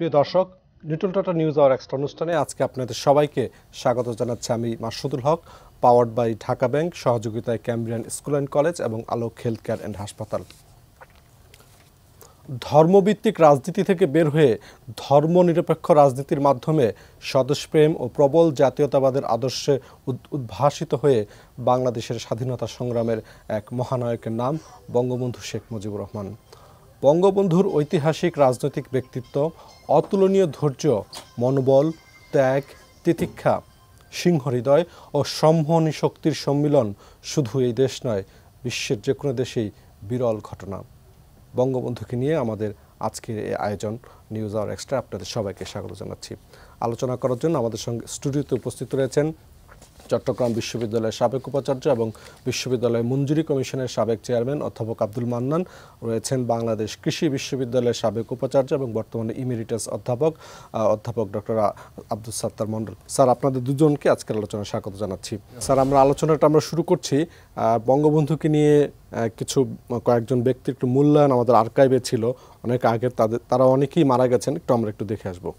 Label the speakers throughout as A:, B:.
A: প্রিয় দর্শক, Nitol Tata News Hour Extra অনুষ্ঠানে আজকে আপনাদের সবাইকে স্বাগত জানাচ্ছি আমি Masudul Haque, powered by Dhaka Bank, সহযোগিতায় ক্যামব্রিয়ান স্কুল অ্যান্ড কলেজ এবং আলোক হেলথ কেয়ার অ্যান্ড হাসপাতাল। ধর্মভিত্তিক রাজনীতি থেকে বের হয়ে ধর্মনিরপেক্ষ রাজনীতির মাধ্যমে স্বদেশপ্রেম ও প্রবল জাতীয়তাবাদের আদর্শে উদ্ভাসিত হয়ে বাংলাদেশের স্বাধীনতা সংগ্রামের এক মহানায়কের নাম বঙ্গবন্ধু শেখ মুজিবুর রহমান। বঙ্গবন্ধুর ঐতিহাসিক রাজনৈতিক ব্যক্তিত্ব, অতুলনীয় ধৈর্য, মনোবল, ত্যাগ, তিতিক্ষা, সিংহহৃদয় ও সম্মোহনী শক্তির সম্মিলন শুধু এই দেশ নয়, বিশ্বের যে কোনো দেশেই বিরল ঘটনা। বঙ্গবন্ধুকে নিয়ে আমাদের আজকের এই আয়োজন নিউজ আওয়ার এক্সট্রা। আপনাদের সবাইকে স্বাগত জানাচ্ছি। আলোচনা করার জন্য আমাদের সঙ্গে স্টুডিওতে উপস্থিত রয়েছেন চট্টগ্রাম বিশ্ববিদ্যালয়ের সাবেক উপাচার্য এবং বিশ্ববিদ্যালয় মঞ্জুরি কমিশনের সাবেক চেয়ারম্যান অধ্যাপক আব্দুল মান্নান, রয়েছেন বাংলাদেশ কৃষি বিশ্ববিদ্যালয়ের সাবেক উপাচার্য এবং বর্তমানে ইমেরিটাস অধ্যাপক ডক্টর আব্দুল সাত্তার মণ্ডল। স্যার, আপনাদের দুজনকে আজকের আলোচনায় স্বাগত জানাচ্ছি। স্যার, আলোচনাটা শুরু করছি বঙ্গবন্ধুকে নিয়ে। কয়েকজন ব্যক্তির একটু মূল্যায়ন আমাদের আর্কাইভে ছিল অনেক আগে, তারা অনেকেই মারা গেছেন, আমরা একটু দেখে আসবো।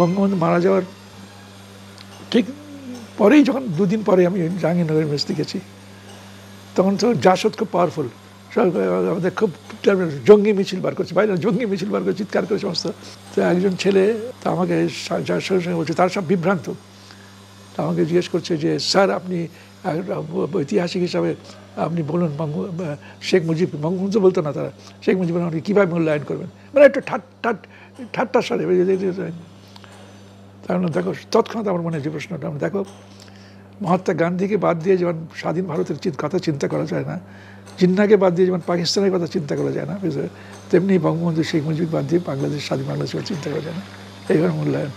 B: বঙ্গবন্ধু মারা যাওয়ার ঠিক পরেই, যখন দুদিন পরে আমি জাহাঙ্গীরনগর ইউনিভার্সিটি গেছি, তখন তো জাসদ খুব পাওয়ারফুল, আমাদের খুব জঙ্গি মিছিল বার করছে, বাইরে জঙ্গি মিছিল বার করে চিৎকার করে সমস্ত। তো একজন ছেলে তা আমাকে যার সঙ্গে সঙ্গে বলছে, তার সব বিভ্রান্ত, তা আমাকে জিজ্ঞেস করছে যে স্যার, আপনি ঐতিহাসিক হিসাবে আপনি বলুন শেখ মুজিব, বঙ্গবন্ধু বলতো না তারা, শেখ মুজিবুর রহমানকে কীভাবে মূল্যায়ন করবেন, মানে একটু ঠাট্টার সাথে। কারণ দেখো, তৎক্ষণাৎ আমার মনে যে প্রশ্নটা, দেখো মহাত্মা গান্ধীকে বাদ দিয়ে যেমন স্বাধীন ভারতের কথা চিন্তা করা যায় না, জিন্নাকে বাদ দিয়ে যেমন পাকিস্তানের কথা চিন্তা করা যায় না, তেমনি বঙ্গবন্ধু শেখ মুজিব বাদ দিয়ে বাংলাদেশ স্বাধীন বাংলাদেশের চিন্তা করা যায় না। এইভাবে মূল্যায়ন,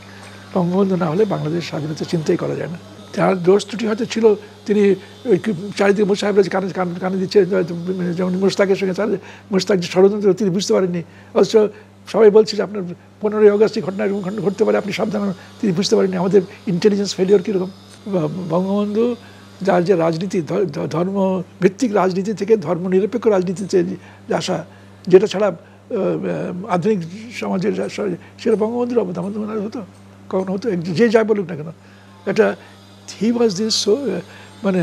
B: বঙ্গবন্ধু না হলে বাংলাদেশ স্বাধীনতা চিন্তাই করা যায় না। তার দোষ ত্রুটি হয়তো ছিল, তিনি ওই চারিদিকে মুসাহেবরা কানে দিচ্ছে, যেমন মুশতাকের সঙ্গে মুশতাক যে ষড়যন্ত্র, তিনি বুঝতে পারেননি। অথচ সবাই বলছে যে আপনার 15ই আগস্ট ঘটনা ঘটতে পারে, আপনি সাবধান, তিনি বুঝতে পারেননি। আমাদের ইন্টেলিজেন্স ফেলিওর কীরকম। বঙ্গবন্ধু যার যে রাজনীতি, ধর্মভিত্তিক রাজনীতি থেকে ধর্মনিরপেক্ষ রাজনীতিতে আসা, যেটা ছাড়া আধুনিক সমাজের সেটা বঙ্গবন্ধুর অবদান হতো, কখনো হতো, যে যাই বলুক না কেন। এটা হি ওয়াজ দিস, মানে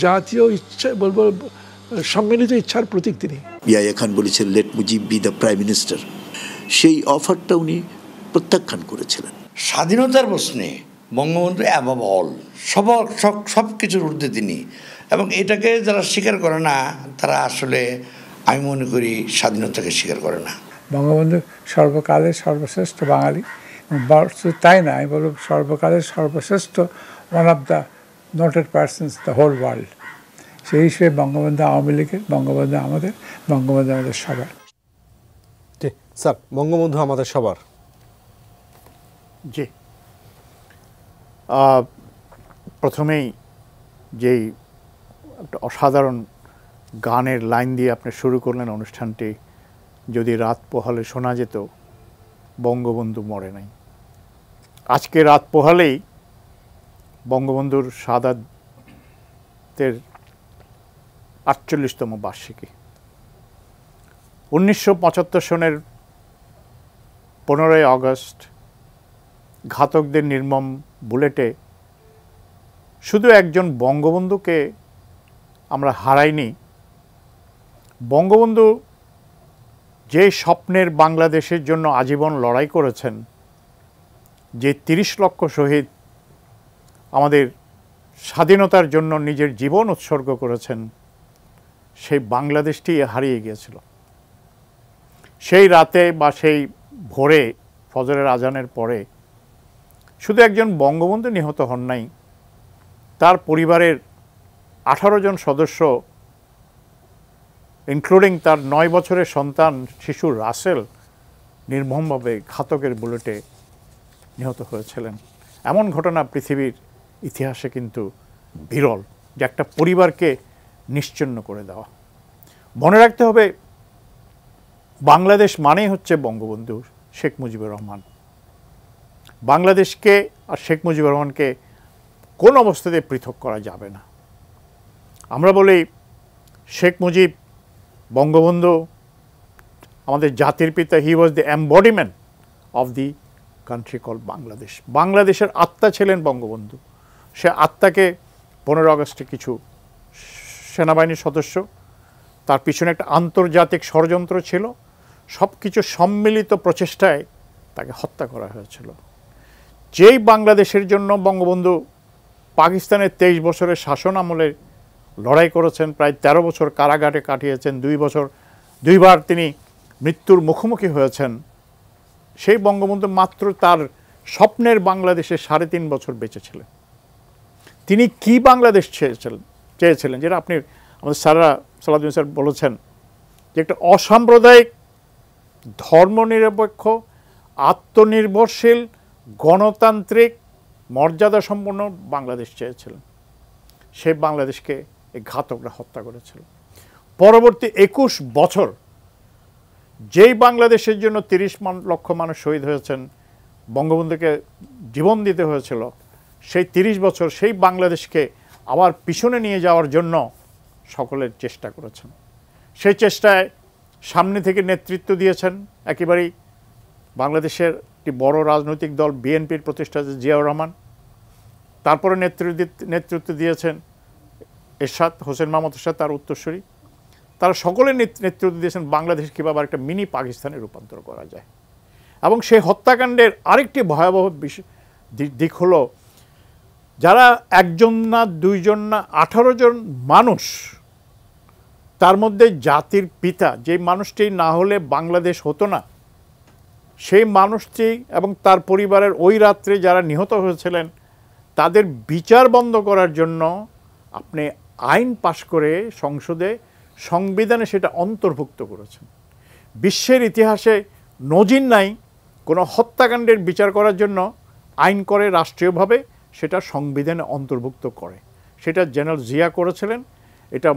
B: জাতীয় ইচ্ছা বলবো, সম্মিলিত ইচ্ছার প্রতীক তিনি।
C: ইয়াহিয়া খান বলেছেন let Mujib be the prime minister, সেই অফারটা উনি প্রত্যাখ্যান করেছিলেন।
D: স্বাধীনতার প্রশ্নে বঙ্গবন্ধু অ্যাবভ অল, সব কিছুর ঊর্ধ্বে তিনি, এবং এটাকে যারা স্বীকার করে না তারা আসলে, আমি মনে করি, স্বাধীনতাকে স্বীকার করে না।
E: বঙ্গবন্ধু সর্বকালের সর্বশ্রেষ্ঠ বাঙালি, তাই না, আমি বলব সর্বকালের সর্বশ্রেষ্ঠ, one of the noted persons the whole world. সেই হিসেবে বঙ্গবন্ধু আওয়ামী লীগের, বঙ্গবন্ধু আমাদের, বঙ্গবন্ধু আমাদের সবার।
A: স্যার, বঙ্গবন্ধু আমাদের সবার।
F: জি, প্রথমেই যেই একটা অসাধারণ গানের লাইন দিয়ে আপনি শুরু করলেন অনুষ্ঠানটি, যদি রাত পোহালে শোনা যেত বঙ্গবন্ধু মরে নাই। আজকে রাত পোহালেই বঙ্গবন্ধুর শাহাদাতের 48তম বার্ষিকী। 1975 সনের 15ই আগস্ট ঘাতকদের নির্মম বুলেটে শুধু একজন বঙ্গবন্ধুকে আমরা হারাইনি, বঙ্গবন্ধু যে স্বপ্নের বাংলাদেশের জন্য আজীবন লড়াই করেছেন, যে 30 লক্ষ শহীদ আমাদের স্বাধীনতার জন্য নিজের জীবন উৎসর্গ করেছেন, সেই বাংলাদেশটি হারিয়ে গিয়েছিল। সেই রাতে বা সেই ভোরে ফজরের আজানের পরে শুধু একজন বঙ্গবন্ধু নিহত হন নাই, তার পরিবারের 18 জন সদস্য, ইনক্লুডিং তার 9 বছরের সন্তান শিশু রাসেল, নির্মমভাবে ঘাতকের বুলেটে নিহত হয়েছিলেন। এমন ঘটনা পৃথিবীর ইতিহাসে কিন্তু বিরল, যে একটা পরিবারকে নিশ্চিহ্ন করে দেওয়া। মনে রাখতে হবে, বাংলাদেশ মানেই হচ্ছে বঙ্গবন্ধু শেখ মুজিবুর রহমান। বাংলাদেশকে আর শেখ মুজিবুর রহমানকে কোন অবস্থাতে পৃথক করা যাবে না। আমরা বলি শেখ মুজিব বঙ্গবন্ধু আমাদের জাতির পিতা, he was the embodiment of the country call Bangladesh. বাংলাদেশের আত্মা ছিলেন বঙ্গবন্ধু। সে আত্মাকে 15 আগস্টে কিছু সেনাবাহিনীর সদস্য, তার পিছনে একটা আন্তর্জাতিক ষড়যন্ত্র ছিল, সব কিছু সম্মিলিত প্রচেষ্টায় তাকে হত্যা করা হয়েছিল। যেই বাংলাদেশের জন্য বঙ্গবন্ধু পাকিস্তানের 23 বছরের শাসন আমলে লড়াই করেছেন, প্রায় 13 বছর কারাগারে কাটিয়েছেন, 2বার তিনি মৃত্যুর মুখোমুখি হয়েছেন, সেই বঙ্গবন্ধু মাত্র তার স্বপ্নের বাংলাদেশে 3.5 বছর বেঁচে ছিলেন। তিনি কি বাংলাদেশ চেয়েছিলেন, যেটা আপনি আমাদের সালাউদ্দিন স্যার বলেছেন, যে একটা অসাম্প্রদায়িক, ধর্মনিরপেক্ষ, আত্মনির্ভরশীল, গণতান্ত্রিক, মর্যাদা সম্পন্ন বাংলাদেশ চেয়েছিলেন। সেই বাংলাদেশকে এই ঘাতকরা হত্যা করেছিল। পরবর্তী 21 বছর যেই বাংলাদেশের জন্য 30 লক্ষ মানুষ শহীদ হয়েছেন, বঙ্গবন্ধুকে জীবন দিতে হয়েছিল, সেই 30 বছর সেই বাংলাদেশকে আবার পিছনে নিয়ে যাওয়ার জন্য সকলের চেষ্টা করেছেন। সেই চেষ্টায় সামনে থেকে নেতৃত্ব দিয়েছেন একেবারেই বাংলাদেশের একটি বড় রাজনৈতিক দল বিএনপির প্রতিষ্ঠাতা জিয়াউর রহমান। তারপরে নেতৃত্ব দিয়েছেন এরশাদ, হোসেন মাহমুদ এরশাদ, তার উত্তরসূরি। তারা সকলে নেতৃত্ব দিয়েছেন বাংলাদেশ কীভাবে একটা মিনি পাকিস্তানে রূপান্তর করা যায়। এবং সেই হত্যাকাণ্ডের আরেকটি ভয়াবহ দিক হলো, যারা একজন না, দুইজন না, 18 জন মানুষ, তার মধ্যে জাতির পিতা, যে মানুষটি না হলে বাংলাদেশ হতো না, সেই মানুষটি এবং তার পরিবারের ওই রাত্রে যারা নিহত হয়েছিলেন, তাদের বিচার বন্ধ করার জন্য আপনি আইন পাশ করে সংসদে, সংবিধানে সেটা অন্তর্ভুক্ত করেছেন। বিশ্বের ইতিহাসে নজির নাই কোনো হত্যাকাণ্ডের বিচার করার জন্য আইন করে রাষ্ট্রীয়ভাবে, সেটা সংবিধানে অন্তর্ভুক্ত করে। সেটা জেনারেল জিয়া করেছিলেন। এটা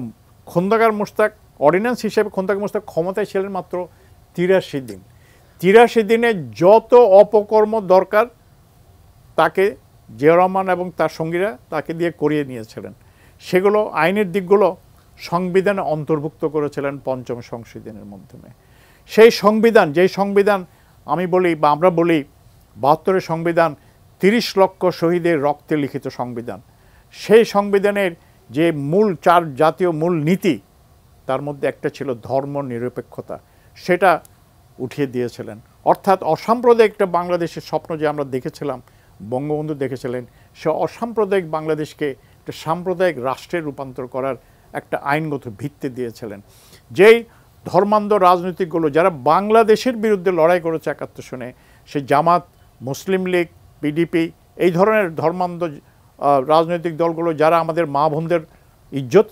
F: খন্দকার মোশতাক অর্ডিন্যান্স হিসেবে খন্দকার মোশতাক ক্ষমতায় ছিলেন মাত্র 83 দিন। 83 দিনে যত অপকর্ম দরকার তাকে জিয়া রহমান এবং তার সঙ্গীরা তাকে দিয়ে করিয়ে নিয়েছিলেন। সেগুলো আইনের দিকগুলো সংবিধানে অন্তর্ভুক্ত করেছিলেন 5ম সংশোধনের মাধ্যমে। সেই সংবিধান, যেই সংবিধান আমি বলি বা আমরা বলি 72-এর সংবিধান 30 লক্ষ শহীদের রক্তে লিখিত সংবিধান, সেই সংবিধানের যে মূল 4 জাতীয় মূল নীতি, তার মধ্যে একটা ছিল ধর্ম নিরপেক্ষতা, সেটা উঠিয়ে দিয়েছিলেন। অর্থাৎ অসাম্প্রদায়িক একটা বাংলাদেশের স্বপ্ন যে আমরা দেখেছিলাম, বঙ্গবন্ধু দেখেছিলেন, সে অসাম্প্রদায়িক বাংলাদেশকে একটা সাম্প্রদায়িক রাষ্ট্রে রূপান্তর করার একটা আইনগত ভিত্তি দিয়েছিলেন। যেই ধর্মান্ধ রাজনীতিগুলো যারা বাংলাদেশের বিরুদ্ধে লড়াই করেছে 71 সনে, সে জামাত, মুসলিম লীগ, পিডিপি, এই ধরনের ধর্মান্ধ রাজনৈতিক দলগুলো যারা আমাদের মা বোনদের ইজ্জত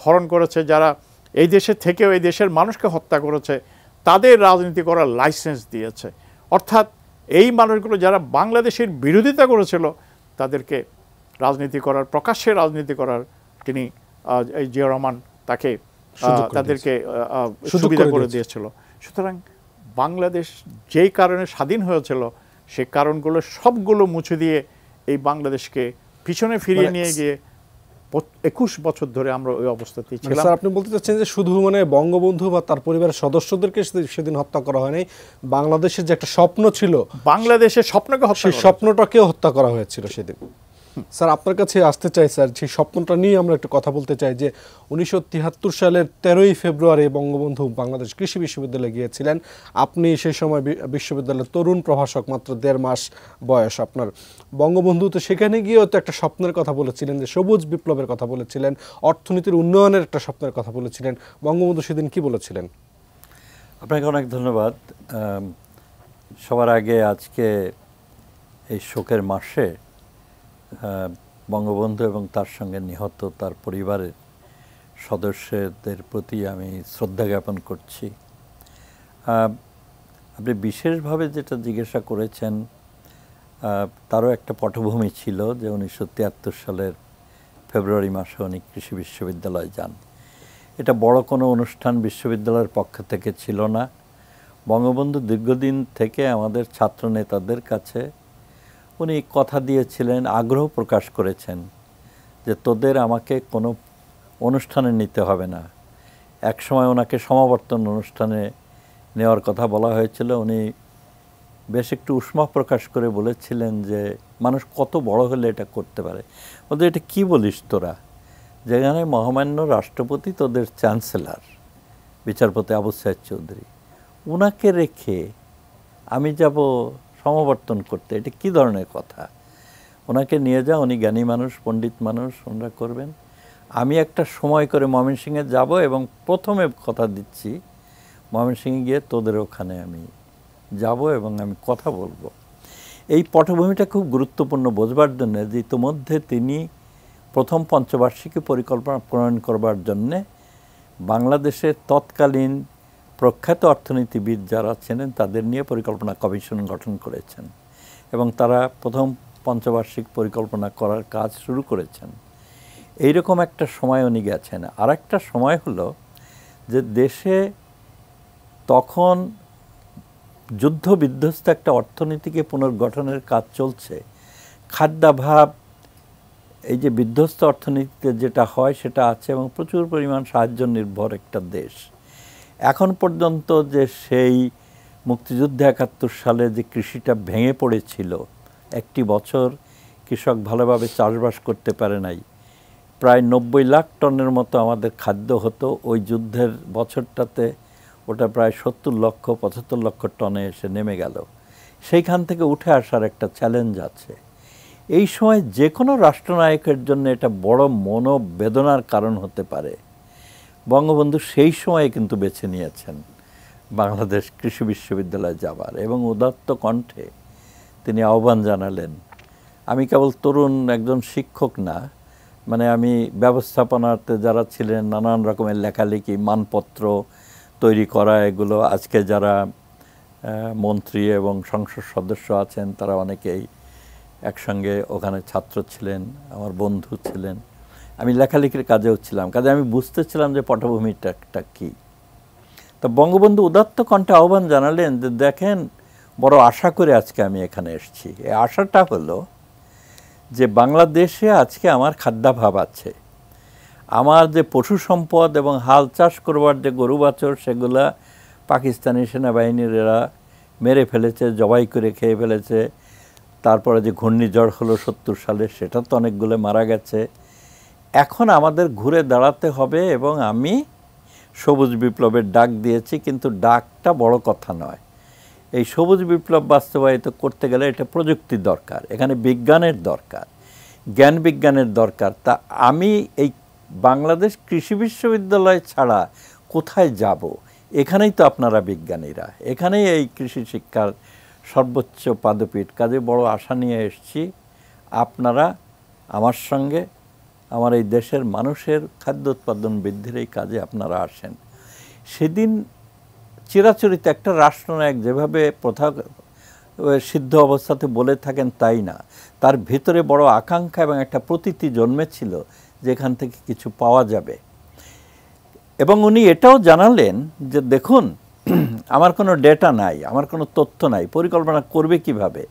F: হরণ করেছে, যারা এই দেশে থেকেও এই দেশের মানুষকে হত্যা করেছে, তাদের রাজনীতি করার লাইসেন্স দিয়েছে। অর্থাৎ এই মানুষগুলো যারা বাংলাদেশের বিরোধিতা করেছিল, তাদেরকে রাজনীতি করার, প্রকাশ্যে রাজনীতি করার তিনি এই জিয়া রহমান তাকে তাদেরকে সুবিধা করে দিয়েছিল। সুতরাং বাংলাদেশ যেই কারণে স্বাধীন হয়েছিল, সেই কারণগুলো সবগুলো মুছে দিয়ে এই বাংলাদেশকে পিছনে ফিরিয়ে নিয়ে গিয়ে 21 বছর ধরে আমরা ওই অবস্থাতেই ছিলাম।
A: স্যার, আপনি বলতে চাচ্ছেন যে শুধু বঙ্গবন্ধু বা তার পরিবারের সদস্যদেরকে সেদিন হত্যা করা হয়নি, বাংলাদেশের যে একটা স্বপ্ন ছিল,
F: বাংলাদেশের স্বপ্নকে হত্যা,
A: সেই স্বপ্নটাকেও হত্যা করা হয়েছিল সেদিন। স্যার, আপনার কাছে আসতে চাই স্যার, সেই স্বপ্নটা নিয়ে আমরা একটু কথা বলতে চাই যে 1973 সালের 13ই ফেব্রুয়ারি বঙ্গবন্ধু বাংলাদেশ কৃষি বিশ্ববিদ্যালয়ে গিয়েছিলেন। আপনি সেই সময় বিশ্ববিদ্যালয়ের তরুণ প্রভাষক, মাত্র 1.5 মাস বয়স আপনার। বঙ্গবন্ধু তো সেখানে গিয়েও তো একটা স্বপ্নের কথা বলেছিলেন, যে সবুজ বিপ্লবের কথা বলেছিলেন, অর্থনীতির উন্নয়নের একটা স্বপ্নের কথা বলেছিলেন। বঙ্গবন্ধু সেদিন কি বলেছিলেন?
G: আপনাকে অনেক ধন্যবাদ। সবার আগে আজকে এই শোকের মাসে বঙ্গবন্ধু এবং তার সঙ্গে নিহত তার পরিবারের সদস্যদের প্রতি আমি শ্রদ্ধা জ্ঞাপন করছি। আপনি বিশেষভাবে যেটা জিজ্ঞাসা করেছেন, তারও একটা পটভূমি ছিল যে 1973 সালের ফেব্রুয়ারি মাসে উনি কৃষি বিশ্ববিদ্যালয়ে যান। এটা বড় কোনো অনুষ্ঠান বিশ্ববিদ্যালয়ের পক্ষ থেকে ছিল না। বঙ্গবন্ধু দীর্ঘদিন থেকে আমাদের ছাত্র নেতাদের কাছে উনি কথা দিয়েছিলেন, আগ্রহ প্রকাশ করেছেন যে তোদের আমাকে কোনো অনুষ্ঠানে নিতে হবে না। এক সময় ওনাকে সমাবর্তন অনুষ্ঠানে নেওয়ার কথা বলা হয়েছিল। উনি বেশ একটু উষ্মা প্রকাশ করে বলেছিলেন যে মানুষ কত বড় হলে এটা করতে পারে। বলতে এটা কী বলিস তোরা, যেখানে মহামান্য রাষ্ট্রপতি তোদের চ্যান্সেলর বিচারপতি আবু সাইদ চৌধুরী, ওনাকে রেখে আমি যাব সমাবর্তন করতে, এটা কী ধরনের কথা? ওনাকে নিয়ে যা, উনি জ্ঞানী মানুষ, পণ্ডিত মানুষ, ওনারা করবেন। আমি একটা সময় করে ময়মনসিংহে যাব এবং প্রথমে কথা দিচ্ছি ময়মনসিংহে গিয়ে তোদের ওখানে আমি যাব এবং আমি কথা বলবো। এই পটভূমিটা খুব গুরুত্বপূর্ণ বোঝবার জন্য যে ইতিমধ্যে তিনি প্রথম পঞ্চবার্ষিকী পরিকল্পনা প্রণয়ন করবার জন্যে বাংলাদেশের তৎকালীন প্রখ্যাত অর্থনীতিবিদ যারা ছিলেন তাদের নিয়ে পরিকল্পনা কমিশন গঠন করেছেন এবং তারা প্রথম পঞ্চবার্ষিক পরিকল্পনা করার কাজ শুরু করেছেন। এইরকম একটা সময় উনি গেছেন। আর একটা সময় হলো যে দেশে তখন যুদ্ধ বিধ্বস্ত একটা অর্থনীতিকে পুনর্গঠনের কাজ চলছে। খাদ্যাভাব, এই যে বিধ্বস্ত অর্থনীতিতে যেটা হয় সেটা আছে এবং প্রচুর পরিমাণ সাহায্য নির্ভর একটা দেশ। এখন পর্যন্ত যে সেই মুক্তিযুদ্ধে ৭১ সালে যে কৃষিটা ভেঙে পড়েছিল, একটি বছর কৃষক ভালোভাবে চাষবাস করতে পারে নাই, প্রায় ৯০ লাখ টনের মতো আমাদের খাদ্য হতো ওই যুদ্ধের বছরটাতে, ওটা প্রায় ৭০ লক্ষ ৭৫ লক্ষ টনে এসে নেমে গেল। সেইখান থেকে উঠে আসার একটা চ্যালেঞ্জ আছে। এই সময় যে কোনো রাষ্ট্রনায়কের জন্য এটা বড় মনোবেদনার কারণ হতে পারে। বঙ্গবন্ধু সেই সময়ে কিন্তু বেছে নিয়েছেন বাংলাদেশ কৃষি বিশ্ববিদ্যালয়ে যাবার এবং উদাত্ত কণ্ঠে তিনি আহ্বান জানালেন। আমি কেবল তরুণ একজন শিক্ষক না, মানে আমি ব্যবস্থাপনাতে যারা ছিলেন নানান রকমের লেখালেখি, মানপত্র তৈরি করা, এগুলো আজকে যারা মন্ত্রী এবং সংসদ সদস্য আছেন তারা অনেকেই একসঙ্গে ওখানে ছাত্র ছিলেন, আমার বন্ধু ছিলেন। আমি লেখালেখির কাজেও ছিলাম, কাজে আমি বুঝতেছিলাম যে পটভূমিটা কী। তো বঙ্গবন্ধু উদাত্ত কণ্ঠে আহ্বান জানালেন যে দেখেন, বড় আশা করে আজকে আমি এখানে এসেছি। এই আশাটা হলো যে বাংলাদেশে আজকে আমার খাদ্যাভাব আছে, আমার যে পশু সম্পদ এবং হাল চাষ করবার যে গরু বাছর সেগুলা পাকিস্তানি সেনাবাহিনীর এরা মেরে ফেলেছে, জবাই করে খেয়ে ফেলেছে। তারপরে যে ঘূর্ণিঝড় হলো ৭০ সালে, সেটা তো অনেকগুলো মারা গেছে। এখন আমাদের ঘুরে দাঁড়াতে হবে এবং আমি সবুজ বিপ্লবের ডাক দিয়েছি, কিন্তু ডাকটা বড় কথা নয়। এই সবুজ বিপ্লব বাস্তবায়িত করতে গেলে এটা প্রযুক্তির দরকার, এখানে বিজ্ঞানের দরকার, জ্ঞান বিজ্ঞানের দরকার। তা আমি এই বাংলাদেশ কৃষি বিশ্ববিদ্যালয় ছাড়া কোথায় যাব? এখানেই তো আপনারা বিজ্ঞানীরা, এখানেই এই কৃষি শিক্ষার সর্বোচ্চ পাদপীঠ। কাজে বড় আশা নিয়ে এসেছি, আপনারা আমার সঙ্গে আমার এই দেশের মানুষের খাদ্য উৎপাদন বৃদ্ধির এই কাজে আপনারা আসেন। সেদিন চিরাচরিত একটা রাষ্ট্রনায়ক যেভাবে প্রথা সিদ্ধ অবস্থাতে বলে থাকেন তাই না, তার ভিতরে বড় আকাঙ্ক্ষা এবং একটা প্রতীতি জন্মেছিল যেখান থেকে কিছু পাওয়া যাবে। এবং উনি এটাও জানালেন যে দেখুন, আমার কোনো ডেটা নাই, আমার কোনো তথ্য নাই, পরিকল্পনা করবে কিভাবে?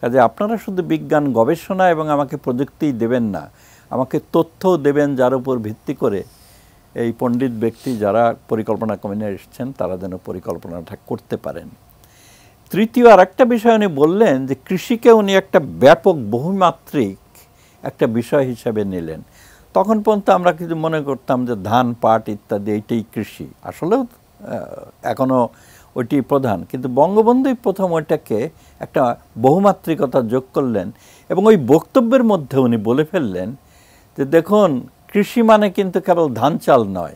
G: কাজে আপনারা শুধু বিজ্ঞান গবেষণা এবং আমাকে প্রযুক্তিই দেবেন না, আমাকে তথ্যও দেবেন যার উপর ভিত্তি করে এই পণ্ডিত ব্যক্তি যারা পরিকল্পনা কমিশনে এসেছেন তারা যেন পরিকল্পনাটা করতে পারেন। তৃতীয় আর একটা বিষয় উনি বললেন যে কৃষিকে উনি একটা ব্যাপক বহুমাত্রিক একটা বিষয় হিসাবে নিলেন। তখন পর্যন্ত আমরা কিছু মনে করতাম যে ধান, পাট ইত্যাদি এইটাই কৃষি, আসলেও এখনও ওইটি প্রধান, কিন্তু বঙ্গবন্ধুই প্রথম ওইটাকে একটা বহুমাত্রিকতা যোগ করলেন এবং ওই বক্তব্যের মধ্যে উনি বলে ফেললেন যে দেখুন, কৃষি মানে কিন্তু কেবল ধান চাল নয়,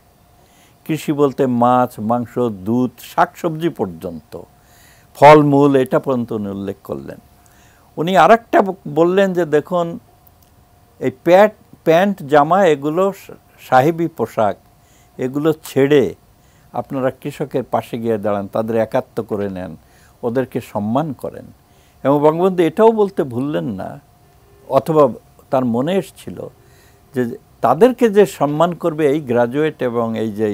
G: কৃষি বলতে মাছ, মাংস, দুধ, শাকসবজি পর্যন্ত, ফলমূল, এটা পর্যন্ত উনি উল্লেখ করলেন। উনি আর একটা বললেন যে দেখুন, এই প্যান্ট জামা এগুলো সাহেবি পোশাক, এগুলো ছেড়ে আপনারা কৃষকের পাশে গিয়ে দাঁড়ান, তাদের একাত্ম করে নেন, ওদেরকে সম্মান করেন। এবং বঙ্গবন্ধু এটাও বলতে ভুললেন না, অথবা তার মনে এসেছিল যে তাদেরকে যে সম্মান করবে এই গ্র্যাজুয়েট এবং এই যে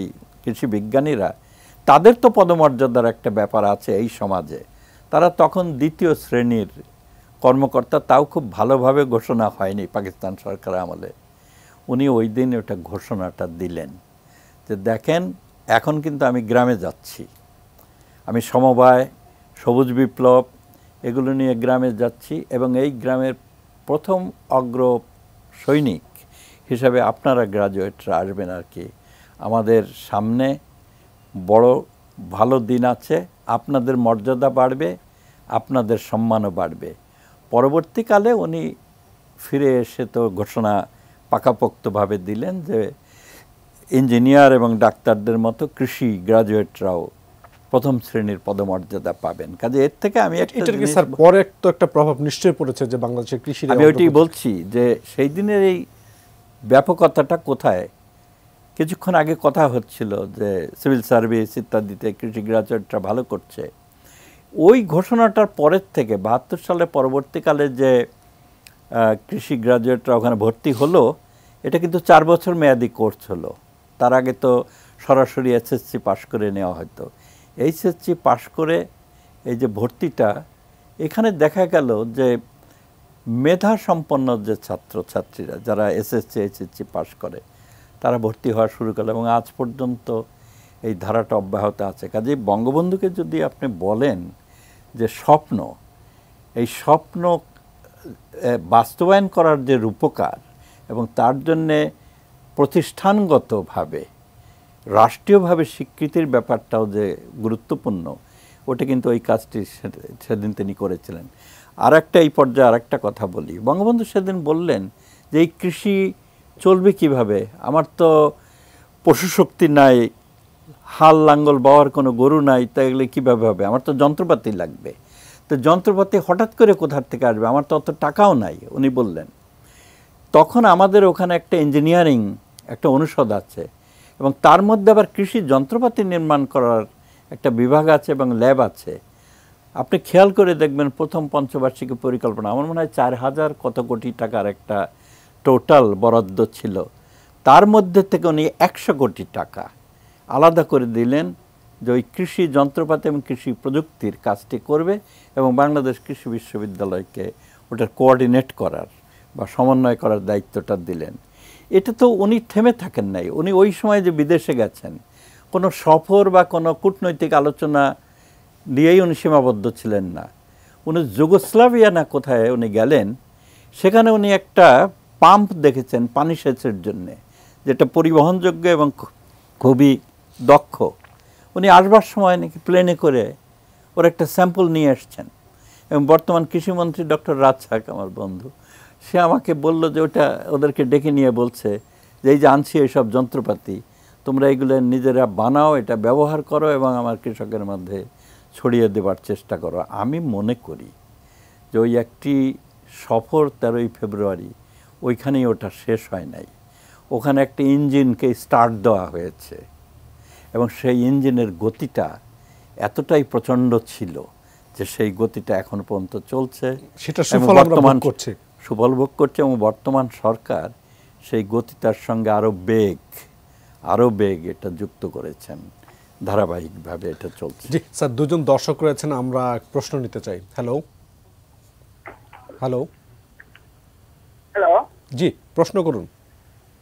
G: কৃষি বিজ্ঞানীরা, তাদের তো পদমর্যাদার একটা ব্যাপার আছে এই সমাজে। তারা তখন দ্বিতীয় শ্রেণীর কর্মকর্তা, তাও খুব ভালোভাবে ঘোষণা হয়নি পাকিস্তান সরকার আমলে। উনি ওই দিন ওটা ঘোষণাটা দিলেন যে দেখেন এখন কিন্তু আমি গ্রামে যাচ্ছি, আমি সমবায়, সবুজ বিপ্লব এগুলো নিয়ে গ্রামে যাচ্ছি এবং এই গ্রামের প্রথম অগ্র সৈনিক হিসাবে আপনারা গ্রাজুয়েটরা আসবেন আর কি। আমাদের সামনে বড় ভালো দিন আছে, আপনাদের মর্যাদা বাড়বে, আপনাদের সম্মানও বাড়বে। পরবর্তীকালে উনি ফিরে এসে তো ঘোষণা পাকাপোক্তভাবে দিলেন যে ইঞ্জিনিয়ার এবং ডাক্তারদের মতো কৃষি গ্রাজুয়েটরাও প্রথম শ্রেণীর পদমর্যাদা পাবেন। কাজে এর থেকে আমি
A: স্যার পরে তো একটা প্রভাব নিশ্চয়ই পড়েছে যে বাংলাদেশের কৃষি,
G: আমি ওইটাই বলছি যে সেই দিনের এই ব্যাপকতাটা কোথায়। কিছুক্ষণ আগে কথা হচ্ছিল যে সিভিল সার্ভিস ইত্যাদিতে কৃষি গ্রাজুয়েটরা ভালো করছে। ওই ঘোষণাটার পরের থেকে ৭২ সালে পরবর্তীকালে যে কৃষি গ্রাজুয়েটরা ওখানে ভর্তি হলো, এটা কিন্তু 4 বছর মেয়াদি কোর্স হলো। তার আগে তো সরাসরি এসএসসি পাশ করে নেওয়া হতো। এইচএসসি পাশ করে এই যে ভর্তিটা, এখানে দেখা গেল যে মেধা সম্পন্ন যে ছাত্রছাত্রীরা যারা এসএসসি এইচএসসি পাশ করে তারা ভর্তি হওয়া শুরু করলো এবং আজ পর্যন্ত এই ধারাটা অব্যাহত আছে। কাজেই বঙ্গবন্ধুকে যদি আপনি বলেন যে স্বপ্ন, এই স্বপ্ন বাস্তবায়ন করার যে রূপকার এবং তার জন্যে প্রতিষ্ঠানগতভাবে রাষ্ট্রীয়ভাবে স্বীকৃতির ব্যাপারটাও যে গুরুত্বপূর্ণ, ওটা কিন্তু ওই কাজটি সেদিন তিনি করেছিলেন। আর একটা এই পর্যায়ে আর একটা কথা বলি, বঙ্গবন্ধু সেদিন বললেন যে এই কৃষি চলবে কিভাবে, আমার তো পশুশক্তি নাই, হাল লাঙ্গল বাওয়ার কোনো গরু নাই, তাইলে কীভাবে হবে, আমার তো যন্ত্রপাতি লাগবে। তো যন্ত্রপাতি হঠাৎ করে কোথার থেকে আসবে, আমার তো অত টাকাও নাই উনি বললেন। তখন আমাদের ওখানে একটা ইঞ্জিনিয়ারিং একটা অনুষদ আছে এবং তার মধ্যে আবার কৃষি যন্ত্রপাতি নির্মাণ করার একটা বিভাগ আছে এবং ল্যাব আছে। আপনি খেয়াল করে দেখবেন প্রথম পঞ্চবার্ষিকী পরিকল্পনা আমার মনে হয় 4000 কত কোটি টাকার একটা টোটাল বরাদ্দ ছিল। তার মধ্যে থেকে উনি 100 কোটি টাকা আলাদা করে দিলেন যে ওই কৃষি যন্ত্রপাতি এবং কৃষি প্রযুক্তির কাজটি করবে এবং বাংলাদেশ কৃষি বিশ্ববিদ্যালয়কে ওটার কোঅর্ডিনেট করার বা সমন্বয় করার দায়িত্বটা দিলেন। এটা তো উনি থেমে থাকেন নাই। উনি ওই সময় যে বিদেশে গেছেন, কোনো সফর বা কোনো কূটনৈতিক আলোচনা নিয়েই উনি সীমাবদ্ধ ছিলেন না। উনি যুগোস্লাভিয়া না কোথায় উনি গেলেন, সেখানে উনি একটা পাম্প দেখেছেন পানি সেচের জন্যে, যেটা পরিবহনযোগ্য এবং খুবই দক্ষ। উনি আসবার সময় নাকি প্লেনে করে ওর একটা স্যাম্পল নিয়ে এসছেন এবং বর্তমান কৃষিমন্ত্রী ডক্টর রাজছাক আমার বন্ধু, সে আমাকে বলল যে ওটা ওদেরকে ডেকে নিয়ে বলছে যে এই যে আনছি এইসব যন্ত্রপাতি, তোমরা এগুলো নিজেরা বানাও, এটা ব্যবহার করো এবং আমার কৃষকের মধ্যে ছড়িয়ে দেবার চেষ্টা করো। আমি মনে করি যে ওই একটি সফর 13ই ফেব্রুয়ারি ওইখানেই ওটা শেষ হয় নাই। ওখানে একটা ইঞ্জিনকে স্টার্ট দেওয়া হয়েছে এবং সেই ইঞ্জিনের গতিটা এতটাই প্রচণ্ড ছিল যে সেই গতিটা এখন পর্যন্ত চলছে,
A: সেটা সুফল আমরা ভোগ করছি,
G: সুফল ভোগ করছে এবং বর্তমান সরকার সেই গতিটার সঙ্গে আরও বেগ এটা যুক্ত করেছেন, ধারাবাহিকভাবে এটা চলছে।
A: জি স্যার, দুজন দর্শক রয়েছেন, আমরা প্রশ্ন নিতে চাই। হ্যালো হ্যালো
H: হ্যালো,
A: জি প্রশ্ন করুন।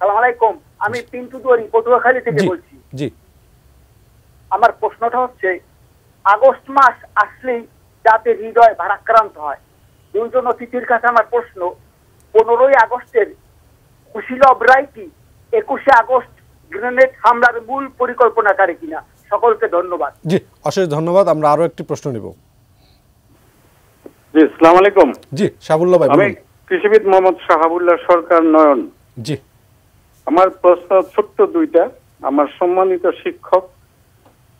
H: আসসালামু আলাইকুম, আমি পিন্টু দুয়ারি পটুয়াখালী থেকে বলছি।
A: জি,
H: আমার প্রশ্নটা হচ্ছে, আগস্ট মাস আসলেই জাতির হৃদয় ভারাক্রান্ত হয়। দুইজন অতিথির কাছে আমার প্রশ্ন, 15ই আগস্টের কুশীলভ রায় কি 21শে আগস্ট গ্রেনেড হামলার মূল পরিকল্পনাকারী কিনা? সকলকে ধন্যবাদ।
A: জি অশেষ ধন্যবাদ। আমরা আরো একটি প্রশ্ন নিব।
I: জি আসসালামু আলাইকুম।
A: জি শাহাবুল্লাহ ভাই,
I: আমি কৃষিবিদ মোহাম্মদ শাহাবুল্লাহ সরকার নয়ন।
A: জি,
I: আমার প্রশ্ন ছোট্ট দুইটা। আমার সম্মানিত শিক্ষক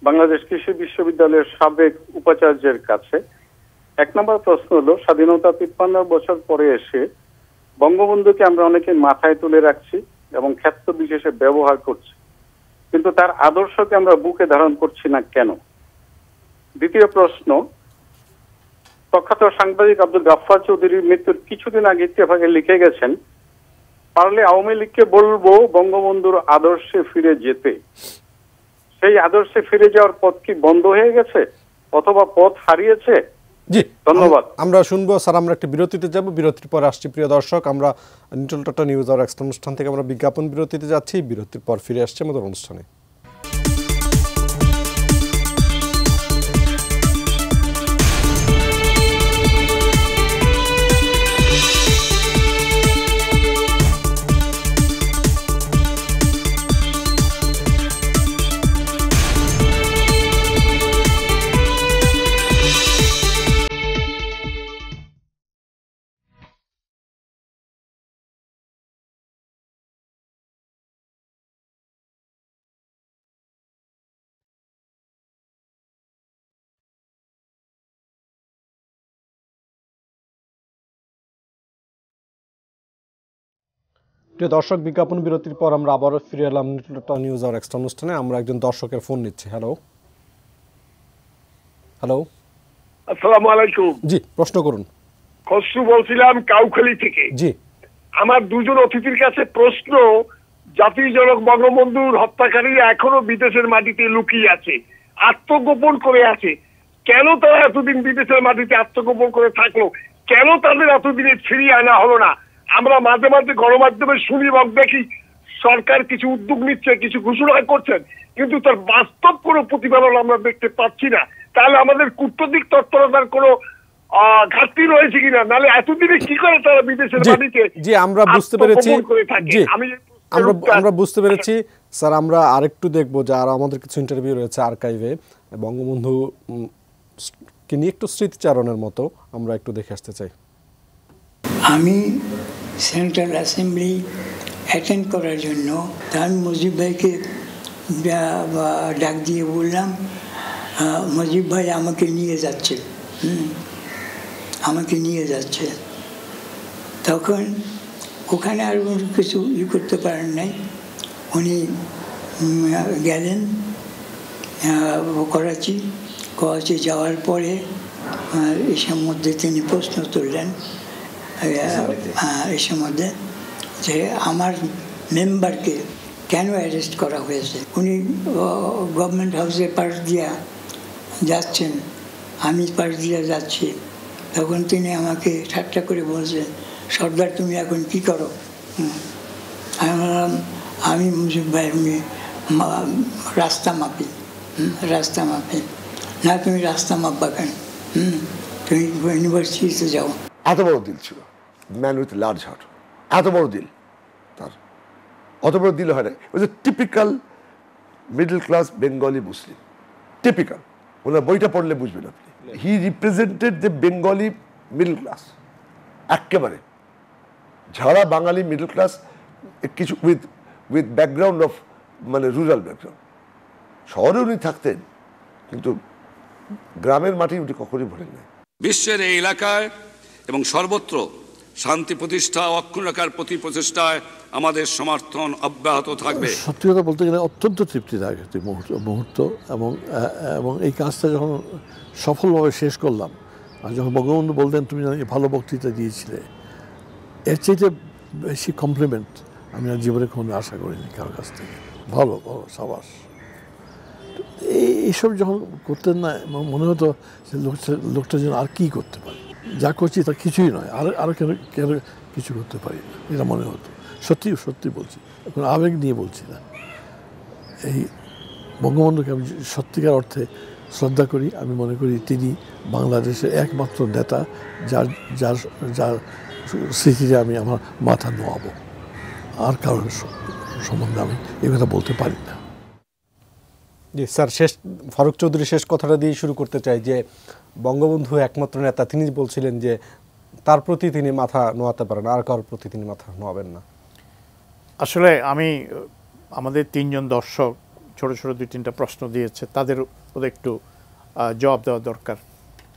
I: বাংলাদেশ কৃষি বিশ্ববিদ্যালয়ের সাবেক উপাচার্যের কাছে 1 নম্বর প্রশ্ন হলো, স্বাধীনতা 53 বছর পরে এসে বঙ্গবন্ধুকে আমরা অনেকে মাথায় তুলে রাখছি এবং ক্ষেত্র বিশেষে ব্যবহার করছি, কিন্তু তার আদর্শকে আমরা বুকে ধারণ করছি না কেন? দ্বিতীয় প্রশ্ন, প্রখ্যাত সাংবাদিক আব্দুল গাফফার চৌধুরীর মৃত্যুর কিছুদিন আগে ইত্তেফাকে লিখে গেছেন, পারলে আওয়ামী লীগকে বলবো বঙ্গবন্ধুর আদর্শে ফিরে যেতে। সেই আদর্শে ফিরে যাওয়ার পথ কি বন্ধ হয়ে গেছে অথবা পথ হারিয়েছে?
A: জি
I: ধন্যবাদ।
A: আমরা শুনবো স্যার, আমরা একটা বিরতিতে যাব, বিরতির পর আসছি। প্রিয় দর্শক, আমরা Nitol Tata News Hour Extra অনুষ্ঠান থেকে আমরা বিজ্ঞাপন বিরতিতে যাচ্ছি, বিরতির পর ফিরে আসছে আমাদের অনুষ্ঠানে। প্রিয় দর্শক, বিজ্ঞাপন বিরতির পর আমরা আবারও ফিরে এলাম Nitol Tata News Hour Extra অনুষ্ঠানে। আমরা একজন দর্শকের ফোন নিচ্ছি। হ্যালো হ্যালো,
J: আসসালামু আলাইকুম।
A: জি প্রশ্ন করুন।
J: খসরু বলছিলাম কাউখালী থেকে।
A: জি,
J: আমার দুজন অতিথির কাছে প্রশ্ন, জাতির জনক বঙ্গবন্ধুর হত্যাকারীরা এখনো বিদেশের মাটিতে লুকিয়ে আছে, আত্মগোপন করে আছে। কেন তারা এতদিন বিদেশের মাটিতে আত্মগোপন করে থাকলো? কেন তাদের এতদিনে ফিরিয়ে আনা হলো না? আমরা মাঝে মাঝে গণমাধ্যমে শুনি এবং দেখি সরকার কিছু উদ্যোগ নিচ্ছে, কিছু ঘোষণা করছেন, কিন্তু তার বাস্তব কোনো প্রতিফলন আমরা দেখতে পাচ্ছি না। তাহলে আমাদের কূটনৈতিক তৎপরতার কোনো ঘাটতি রয়েছে কিনা? নাহলে এতদিনে কি করে তারা বিদেশের মাটিতে?
A: জি আমরা বুঝতে পেরেছি। জি আমরা বুঝতে পেরেছি স্যার। আমরা আরেকটু দেখবো যে আর আমাদের কিছু ইন্টারভিউ রয়েছে আর্কাইভে, বঙ্গবন্ধু কে নিয়ে একটু স্মৃতিচারণের মতো আমরা একটু দেখে আসতে চাই।
K: আমি সেন্ট্রাল অ্যাসেম্বলি অ্যাটেন্ড করার জন্য আমি মুজিব ভাইকে ডাক দিয়ে বললাম, মুজিব ভাই আমাকে নিয়ে যাচ্ছে, আমাকে নিয়ে যাচ্ছে। তখন ওখানে আর কিছু করতে পারেন নাই, উনি গেলেন করাচি। করাচি যাওয়ার পরে এসব মধ্যে তিনি প্রশ্ন তুললেন, এসব মধ্যে যে আমার মেম্বারকে কেন অ্যারেস্ট করা হয়েছে। উনি গভর্নমেন্ট হাউসে পাশ দিয়া যাচ্ছেন, আমি পাশ দিয়া যাচ্ছি। তখন তিনি আমাকে ঠাট্টা করে বলছেন, সর্দার তুমি এখন কি করো? আমি বললাম আমি মুজিব ভাই রাস্তা মাপি। রাস্তা মাপি? না তুমি রাস্তা মাপবা কেন? তুমি ইউনিভার্সিটিতে যাও।
L: এত বড় দিল ছিল, ম্যান উইথ লার্জ হার্ট, এত বড় দিল তার। অত বড় দিল হয় না। ওই typical middle class Bengali Muslim, typical. ওনার বইটা পড়লে বুঝবেন আপনি। He represented the Bengali middle class একেবারে। যারা বাঙালি মিডল ক্লাস, কিছু উইথ ব্যাকগ্রাউন্ড অফ মানে রুরাল ব্যাকগ্রাউন্ড। শহরে উনি থাকতেন, কিন্তু গ্রামের মাটি উনি কখনই ভরেন নাই।
M: বিশ্বের এই এলাকায় এবং সর্বত্র শান্তি প্রতিষ্ঠা ও অক্ষুণ্ণ রাখার প্রতি প্রচেষ্টায় আমাদের সমর্থন অব্যাহত থাকবে।
N: সত্যি কথা বলতে গেলে অত্যন্ত তৃপ্তিদায়ক একটি মুহূর্ত। এবং এই কাজটা যখন সফলভাবে শেষ করলাম, আর যখন বঙ্গবন্ধু বলতেন তুমি ভালো বক্তৃতা দিয়েছিলে, এর চাইতে বেশি কমপ্লিমেন্ট আমি আর জীবনে কোনো আশা করিনি কারোর কাছ থেকে। ভালো ভালো সাবাস। এইসব যখন করতেন না, মনে হতো যে লোকটা যেন আর কী করতে পারে, যা করছি তা কিছুই নয়, আরও কেন কিছু করতে পারি না, এটা মনে হতো। সত্যি বলছি, এখন আবেগ নিয়ে বলছি না। এই বঙ্গবন্ধুকে আমি সত্যিকার অর্থে শ্রদ্ধা করি। আমি মনে করি তিনি বাংলাদেশের একমাত্র নেতা যার স্মৃতিতে আমি আমার মাথা নোয়াবো। আর কারণ সম্বন্ধে আমি এই কথা বলতে পারি না।
A: জি স্যার, শেষ ফারুক চৌধুরী শেষ কথাটা দিয়ে শুরু করতে চাই যে বঙ্গবন্ধু একমাত্র নেতা, তিনি বলছিলেন যে তার প্রতি তিনি মাথা নোয়াতে পারেন, আর কারোর প্রতি তিনি মাথা নোয়াবেন না।
F: আসলে আমাদের তিনজন দর্শক ছোট ছোট 2-3টা প্রশ্ন দিয়েছে, তাদের ওদের একটু জবাব দেওয়া দরকার।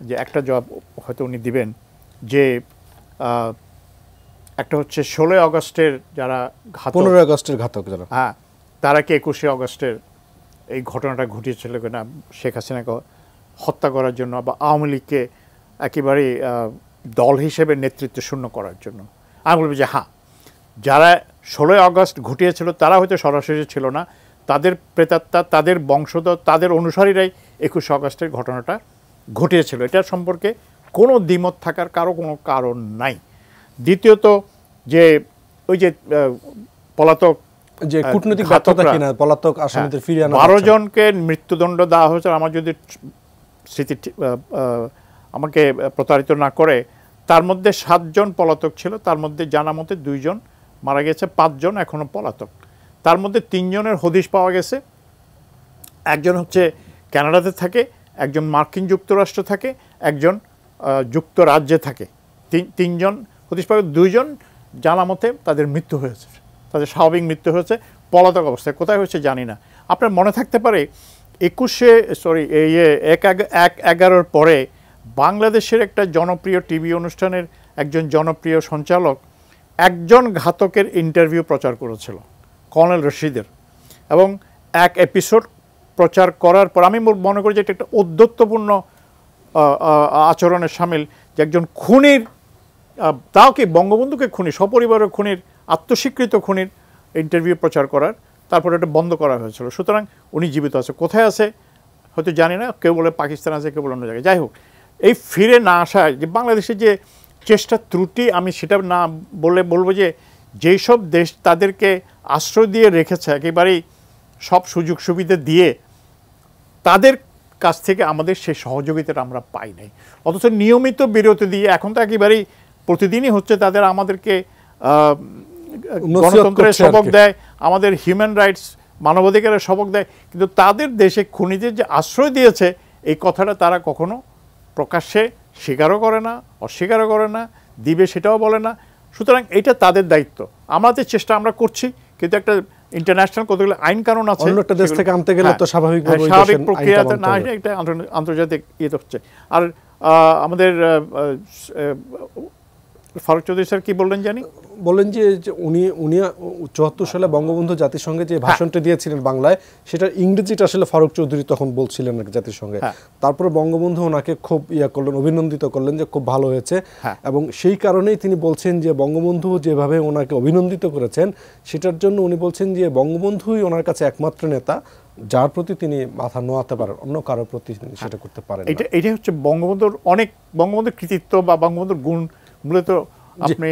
F: যে একটা জবাব হয়তো উনি দিবেন, যে একটা হচ্ছে 16 আগস্টের যারা ঘাতক,
A: 15 আগস্টের ঘাতক যারা,
F: হ্যাঁ, তারা কি 21 আগস্টের এই ঘটনাটা ঘটিয়েছিল কিনা শেখ হাসিনাকে হত্যা করার জন্য, বা আওয়ামী লীগকে একেবারেই দল হিসেবে নেতৃত্ব শূন্য করার জন্য? আমি বলবো যে হ্যাঁ, যারা 16 আগস্ট ঘটিয়েছিল তারা হয়তো সরাসরি ছিল না, তাদের প্রেতাত্মা, তাদের বংশধর, তাদের অনুসারীরাই 21 আগস্টের ঘটনাটা ঘটিয়েছিল। এটা সম্পর্কে কোনো দ্বিমত থাকার কোনো কারণ নাই। দ্বিতীয়ত যে ওই যে পলাতক
A: যে কূটনৈতিক ব্যর্থতা কিনা পলাতক আসামিদের ফিরিয়ে আনা
F: 12 জনকে মৃত্যুদণ্ড দেওয়া হয়েছে। আমার যদি স্মৃতি আমাকে প্রতারিত না করে, তার মধ্যে 7 জন পলাতক ছিল, তার মধ্যে জানা মতে 2 জন মারা গেছে, 5 জন এখনো পলাতক। তার মধ্যে 3 জনের হদিশ পাওয়া গেছে, একজন হচ্ছে কানাডাতে থাকে, একজন মার্কিন যুক্তরাষ্ট্র থাকে, একজন যুক্তরাজ্যে থাকে। 3 জন হদিশ পাওয়া, 2 জন জানা মতে তাদের মৃত্যু হয়েছে, তাদের স্বাভাবিক মৃত্যু হয়েছে পলাতক অবস্থায়। কোথায় হয়েছে জানি না। আপনার মনে থাকতে পারে 1/11 পরে বাংলাদেশের একটা জনপ্রিয় টিভি অনুষ্ঠানের একজন জনপ্রিয় সঞ্চালক একজন ঘাতকের ইন্টারভিউ প্রচার করেছিল, কর্নেল রশিদের, এবং এক এপিসোড প্রচার করার পর আমি মনে করি যে এটা একটা ঔদ্ধত্যপূর্ণ আচরণের সামিল, যে একজন খুনির, তাও কি বঙ্গবন্ধুকে খুনি, সপরিবারের খুনির, আত্মস্বীকৃত খুনির ইন্টারভিউ প্রচার করার, তারপর এটা বন্ধ করা হয়েছিল। সুতরাং উনি জীবিত আছে, কোথায় আছে হয়তো জানি না, কেউ বলে পাকিস্তান আছে, কেউ বলে অন্য জায়গায়। যাই হোক, এই ফিরে না আসায় যে বাংলাদেশের যে চেষ্টা ত্রুটি, আমি সেটা না বলবো যে যেই সব দেশ তাদেরকে আশ্রয় দিয়ে রেখেছে, একেবারেই সব সুযোগ সুবিধা দিয়ে, তাদের কাছ থেকে আমাদের সেই সহযোগিতাটা আমরা পাই নাই। অথচ নিয়মিত বিরতি দিয়ে এখন তো একেবারেই প্রতিদিনই হচ্ছে, তাদের আমাদেরকে গণতন্ত্রের সবক দেয়, আমাদের হিউম্যান রাইটস মানবাধিকারের সবক দেয়, কিন্তু তাদের দেশে খুনিদের যে আশ্রয় দিয়েছে এই কথাটা তারা কখনো প্রকাশ্যে স্বীকারও করে না, অস্বীকারও করে না, দিবে সেটাও বলে না। সুতরাং এটা তাদের দায়িত্ব। আমাদের চেষ্টা আমরা করছি, কিন্তু একটা ইন্টারন্যাশনাল কতগুলো আইন কানুন আছে,
A: অন্য একটা দেশ থেকে আনতে গেলে তো স্বাভাবিক
F: প্রক্রিয়াতে না, এটা আন্তর্জাতিক ইয়েতে হচ্ছে। আর আমাদের ফারুক চৌধুরী স্যার কি বললেন জানি,
A: বলেন যে উনি 74 সালে বঙ্গবন্ধু জাতিসংঘে যে ভাষণটা দিয়েছিলেন বাংলায়, সেটা ইংরেজিটা আসলে ফারুক চৌধুরী তখন বলছিলেন জাতিসংঘে। তারপরে বঙ্গবন্ধু ওনাকে খুব করলেন, অভিনন্দিত করলেন যে খুব ভালো হয়েছে, এবং সেই কারণেই তিনি বলছেন যে বঙ্গবন্ধু যেভাবে ওনাকে অভিনন্দিত করেছেন, সেটার জন্য উনি বলছেন যে বঙ্গবন্ধুই ওনার কাছে একমাত্র নেতা যার প্রতি তিনি মাথা নোয়াতে পারেন, অন্য কারোর প্রতি তিনি সেটা করতে পারেন।
F: এটা হচ্ছে বঙ্গবন্ধুর বঙ্গবন্ধুর কৃতিত্ব বা বঙ্গবন্ধুর গুণ, মূলত আপনি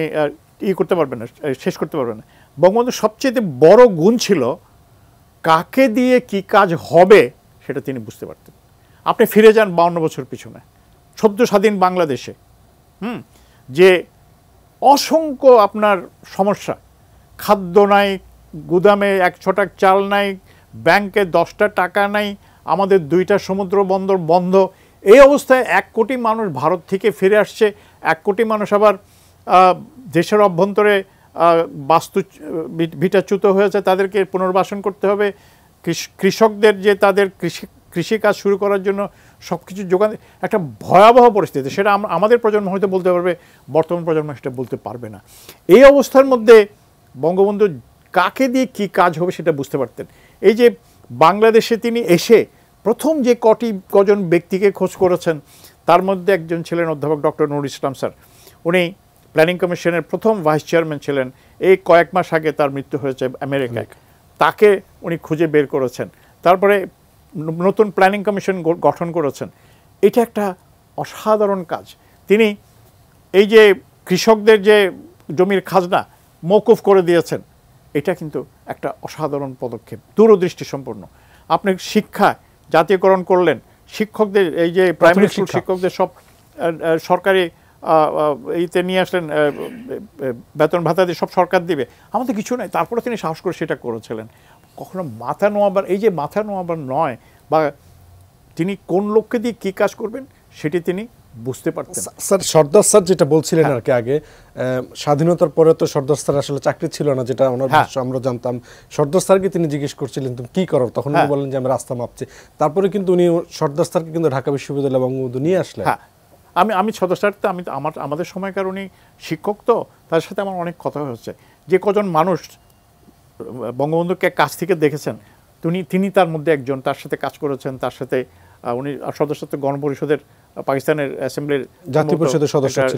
F: করতে পারবেন না, শেষ করতে পারবেন না। বঙ্গবন্ধুর সবচেয়ে বড় গুণ ছিল কাকে দিয়ে কি কাজ হবে সেটা তিনি বুঝতে পারতেন। আপনি ফিরে যান 52 বছর পিছনে, সদ্য স্বাধীন বাংলাদেশে, যে অসংখ্য আপনার সমস্যা, খাদ্য নাই, গুদামে 1 ছটাক চাল নাই, ব্যাংকে 10টা টাকা নাই, আমাদের 2টা সমুদ্র বন্দর বন্ধ। এই অবস্থায় 1 কোটি মানুষ ভারত থেকে ফিরে আসছে, 1 কোটি মানুষ আবার দেশের অভ্যন্তরে ভিটাচ্যুত হয়েছে, তাদেরকে পুনর্বাসন করতে হবে। কৃষকদের যে তাদের কৃষিকাজ শুরু করার জন্য সব কিছু যোগান, একটা ভয়াবহ পরিস্থিতি, সেটা আমাদের প্রজন্ম হয়তো বলতে পারবে, বর্তমান প্রজন্ম সেটা বলতে পারবে না। এই অবস্থার মধ্যে বঙ্গবন্ধু কাকে দিয়ে কি কাজ হবে সেটা বুঝতে পারতেন। এই যে বাংলাদেশে তিনি এসে প্রথম যে কজন ব্যক্তিকে খোঁজ করেছেন, তার মধ্যে একজন ছিলেন অধ্যাপক ডক্টর নুরুল ইসলাম স্যার। উনি প্ল্যানিং কমিশনের প্রথম ভাইস চেয়ারম্যান ছিলেন। এই কয়েক মাস আগে তার মৃত্যু হয়েছে আমেরিকায়, তাকে উনি খুঁজে বের করেছেন। তারপরে নতুন প্ল্যানিং কমিশন গঠন করেছেন। এটা একটা অসাধারণ কাজ। তিনি এই যে কৃষকদের যে জমির খাজনা মওকুফ করে দিয়েছেন, এটা কিন্তু একটা অসাধারণ পদক্ষেপ, দূরদৃষ্টি সম্পন্ন। আপনি শিক্ষা জাতীয়করণ করলেন, শিক্ষকদের এই যে প্রাইমারি স্কুল শিক্ষকদের সব সরকারি এইতে নিয়ে আসলেন, বেতন ভাতা দিয়ে সব সরকার দিবে, আমাদের কিছু নাই, তারপরে তিনি সাহস করে সেটা করেছিলেন। কখনো মাথা নোয়াবার, এই যে মাথা নোয়াবার নয়, বা তিনি কোন লোককে দিয়ে কী কাজ করবেন সেটি তিনি বুঝতে পারতেন।
A: স্যার সর্দার স্যার যেটা বলছিলেন আর কি আগে, স্বাধীনতার পরে তো সর্দার স্যার আসলে চাকরি ছিল না, যেটা আমরা জানতাম। সর্দার স্যারকে তিনি জিজ্ঞেস করছিলেন তুমি কী করো, তখন উনি বলেন যে আমি রাস্তা মাপছি। তারপরে কিন্তু উনি সর্দার স্যারকে কিন্তু ঢাকা বিশ্ববিদ্যালয় বঙ্গবন্ধু নিয়ে আসলেন।
F: আমি সর্দার স্যারতে আমাদের সময়কার উনি শিক্ষক, তো তার সাথে আমার অনেক কথা হচ্ছে। যে কজন মানুষ বঙ্গবন্ধুকে কাছ থেকে দেখেছেন, তিনি তার মধ্যে একজন, তার সাথে কাজ করেছেন, তার সাথে উনি সদস্য গণপরিষদের, পাকিস্তানের অ্যাসেম্বলির
A: জাতীয় পরিষদের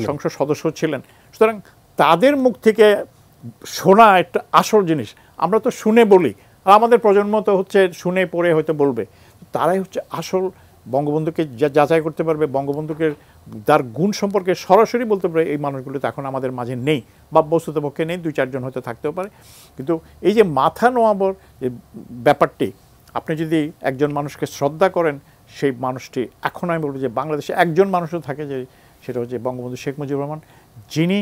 F: সংসদ সদস্য ছিলেন। সুতরাং তাদের মুখ থেকে শোনা একটা আসল জিনিস। আমরা তো শুনে বলি, আর আমাদের প্রজন্ম তো হচ্ছে শুনে পড়ে হয়তো বলবে, তারাই হচ্ছে আসল বঙ্গবন্ধুকে যাচাই করতে পারবে, বঙ্গবন্ধুকে তার গুণ সম্পর্কে সরাসরি বলতে পারে, এই মানুষগুলো তো এখন আমাদের মাঝে নেই, বা বস্তুতপক্ষে নেই, 2-4 জন হয়তো থাকতেও পারে। কিন্তু এই যে মাথা নোয়াবার যে ব্যাপারটি, আপনি যদি একজন মানুষকে শ্রদ্ধা করেন, সেই মানুষটি এখন আমি বলবো যে বাংলাদেশে একজন মানুষও থাকে, যে সেটা হচ্ছে বঙ্গবন্ধু শেখ মুজিবুর রহমান, যিনি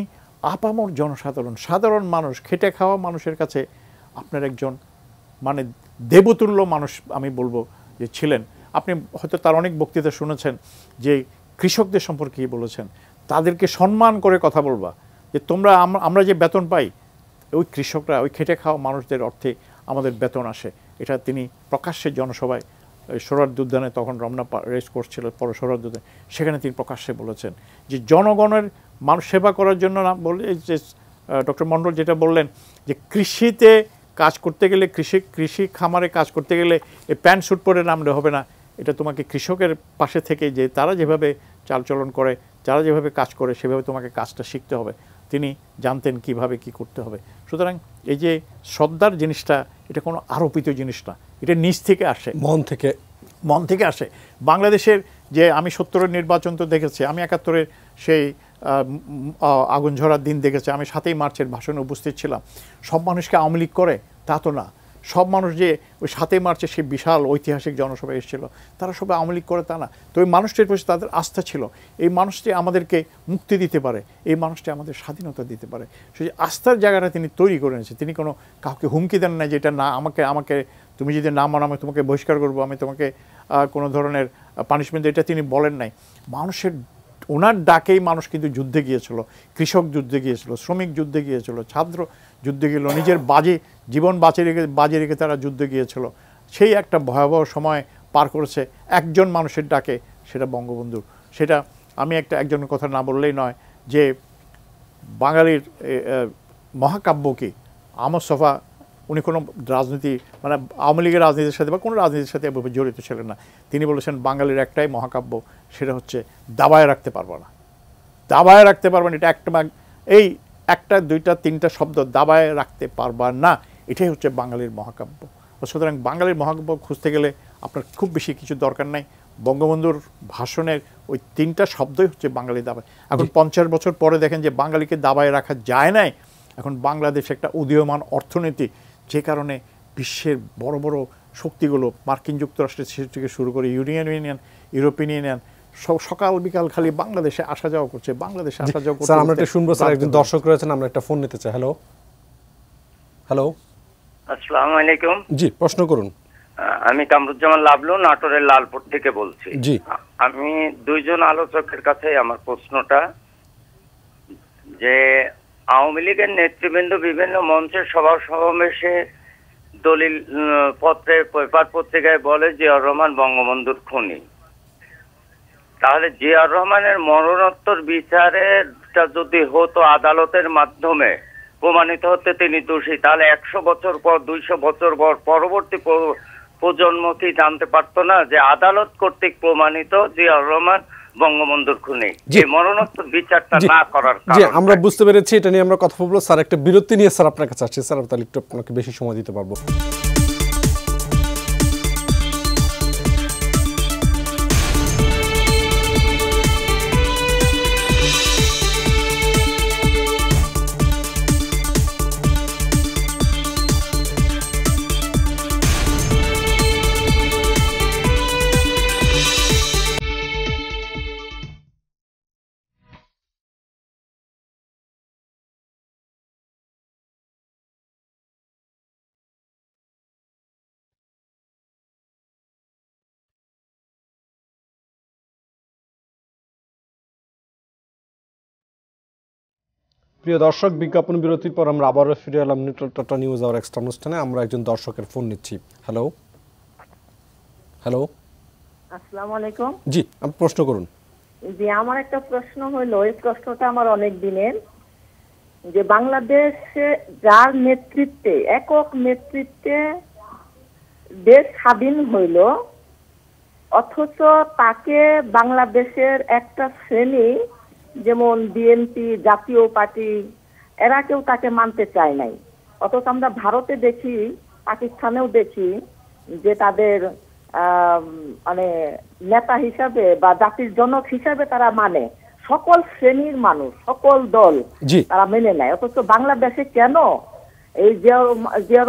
F: আপামর জনসাধারণ, সাধারণ মানুষ, খেটে খাওয়া মানুষের কাছে আপনার একজন মানে দেবতুল্য মানুষ আমি বলবো যে ছিলেন। আপনি হয়তো তার অনেক বক্তৃতা শুনেছেন যে কৃষকদের সম্পর্কে কী বলেছেন, তাদেরকে সম্মান করে কথা বলবা, যে তোমরা আমরা যে বেতন পাই, ওই কৃষকরা, ওই খেটে খাওয়া মানুষদের অর্থে আমাদের বেতন আসে। এটা তিনি প্রকাশ্যে জনসভায় সোহরাওয়ার্দী উদ্যানে, তখন রমনা রেস কোর্স ছিল, পরে সোহরাওয়ার্দী উদ্যানে, সেখানে তিনি প্রকাশ্যে বলেছেন যে জনগণের মানুষ সেবা করার জন্য না বলে, যে ডক্টর মণ্ডল যেটা বললেন যে কৃষিতে কাজ করতে গেলে, কৃষি খামারে কাজ করতে গেলে এই প্যান্ট স্যুট পরে নামলে হবে না, এটা তোমাকে কৃষকের পাশে থেকে, যে তারা যেভাবে চালচলন করে, যারা যেভাবে কাজ করে, সেভাবে তোমাকে কাজটা শিখতে হবে। তিনি জানতেন কিভাবে কি করতে হবে। সুতরাং এই যে শ্রদ্ধার জিনিসটা, এটা কোনো আরোপিত জিনিস না, এটা নিজ থেকে আসে, মন থেকে আসে। বাংলাদেশের যে আমি 70-এর নির্বাচন তো দেখেছি, আমি 71-এর সেই আগুন ঝরার দিন দেখেছি, আমি 7ই মার্চের ভাষণে উপস্থিত ছিলাম। সব মানুষকে আওয়ামী লীগ করে তা তো না, সব মানুষ যে ওই 7ই মার্চে সেই বিশাল ঐতিহাসিক জনসভায় এসেছিল, তারা সবাই আওয়ামী লীগ করে তা না। তো ওই মানুষটির প্রতি তাদের আস্থা ছিল, এই মানুষটি আমাদেরকে মুক্তি দিতে পারে, এই মানুষটি আমাদের স্বাধীনতা দিতে পারে। সেই আস্থার জায়গাটা তিনি তৈরি করে নিয়েছেন। তিনি কোনো কাউকে হুমকি দেন না যে এটা না, আমাকে তুমি যদি না মানো আমি তোমাকে বহিষ্কার করবো, আমি তোমাকে কোনো ধরনের পানিশমেন্ট, এটা তিনি বলেন নাই। মানুষের ওনার ডাকেই মানুষ কিন্তু যুদ্ধে গিয়েছিল, কৃষক যুদ্ধে গিয়েছিল, শ্রমিক যুদ্ধে গিয়েছিল, ছাত্র যুদ্ধে গেল, নিজের জীবন বাজি রেখে তারা যুদ্ধে গিয়েছিল। সেই একটা ভয়াবহ সময় পার করেছে একজন মানুষের ডাকে, সেটা বঙ্গবন্ধু। সেটা আমি একজনের কথা না বললেই নয়, যে বাঙালির মহাকাব্য কি আমর সফা, উনি কোনো রাজনীতি মানে আওয়ামী লীগের রাজনীতির সাথে বা কোনো রাজনীতির সাথে জড়িত ছিলেন না। তিনি বলেছেন বাঙালির একটাই মহাকাব্য, সেটা হচ্ছে দাবায় রাখতে পারবো না, দাবায় রাখতে পারবেন। এটা এই 1, 2, 3 শব্দ, দাবায় রাখতে পারবা না, এটাই হচ্ছে বাঙালির মহাকাব্য। সুতরাং বাঙালির মহাকাব্য খুঁজতে গেলে আপনার খুব বেশি কিছু দরকার নাই, বঙ্গবন্ধুর ভাষণের ওই 3টা শব্দই হচ্ছে বাঙালি দাবায়। এখন 50 বছর পরে দেখেন যে বাঙালিকে দাবায় রাখা যায় নাই। এখন বাংলাদেশ একটা উদীয়মান অর্থনীতি, যে কারণে বিশ্বের বড় বড় শক্তিগুলো, মার্কিন যুক্তরাষ্ট্রের থেকে শুরু করে ইউনিয়ন, ইউরোপিয়ান ইউনিয়ন, সকাল বিকাল খালি বাংলাদেশে আসা যাওয়া করছে, বাংলাদেশে আসা যাওয়া করছে।
A: স্যার আমরা একটা শুনবো, স্যার একজন দর্শক রয়েছেন, আমরা একটা ফোন নিতে চাই। হ্যালো,
O: আসসালামু আলাইকুম।
A: জি, প্রশ্ন করুন।
O: আমি কামরুজ্জামান লাবলু, নাটোরের লালপুর থেকে বলছি।
A: জি,
O: আমি 2 জন আলোচকের কাছে আমার প্রশ্নটা, যে আওয়ামী লীগের নেতৃবৃন্দ বিভিন্ন মঞ্চের সভা সমাবেশে দলিল পত্রে, পেপার পত্রিকায় বলে জিয়াউর রহমান বঙ্গবন্ধুর খুনি। তাহলে জিয়াউর রহমানের মরণোত্তর বিচারেটা যদি হতো আদালতের মাধ্যমে প্রমাণিত হতে তিনি দোষী, তাহলে 100 বছর পর, 200 বছর পর পরবর্তী প্রজন্ম কি জানতে পারতো না যে আদালত কর্তৃক প্রমাণিত জিয়াউর রহমান বঙ্গবন্ধুর খুনি? যে মরণোত্তর বিচারটা না করার কারণে।
A: জি, আমরা বুঝতে পেরেছি, এটা নিয়ে আমরা কথা বলবো। স্যার একটা বিরতি নিয়ে স্যার আপনার কাছে আসছি, স্যার তাহলে একটু আপনাকে বেশি সময় দিতে পারবো। প্রিয় দর্শক, বিজ্ঞাপন বিরতির পর আমরা আবারও ফিরে এলাম টাটা নিউজ আওয়ার এক্সট্রা অনুষ্ঠানে। আমরা একজন দর্শকের ফোন নিচ্ছি। হ্যালো,
P: আসসালামু আলাইকুম।
A: জি, আপনি প্রশ্ন করুন।
P: জি, আমার একটা প্রশ্ন হলো, এই প্রশ্নটা আমার অনেক দিনের, যে বাংলাদেশে যার নেতৃত্বে, একক নেতৃত্বে দেশ স্বাধীন হইল, অথচ তাকে বাংলাদেশের একটা শ্রেণী, যেমন বিএনপি, জাতীয় পার্টি, এরা কেউ তাকে মানতে চায় নাই। অথচ আমরা ভারতে দেখি, পাকিস্তানেও দেখি যে তাদের মানে নেতা হিসাবে বা জাতির জনক হিসাবে তারা মানে, সকল শ্রেণীর মানুষ, সকল দল তারা মেনে নেয়। অথচ বাংলাদেশে কেন এই জিয়া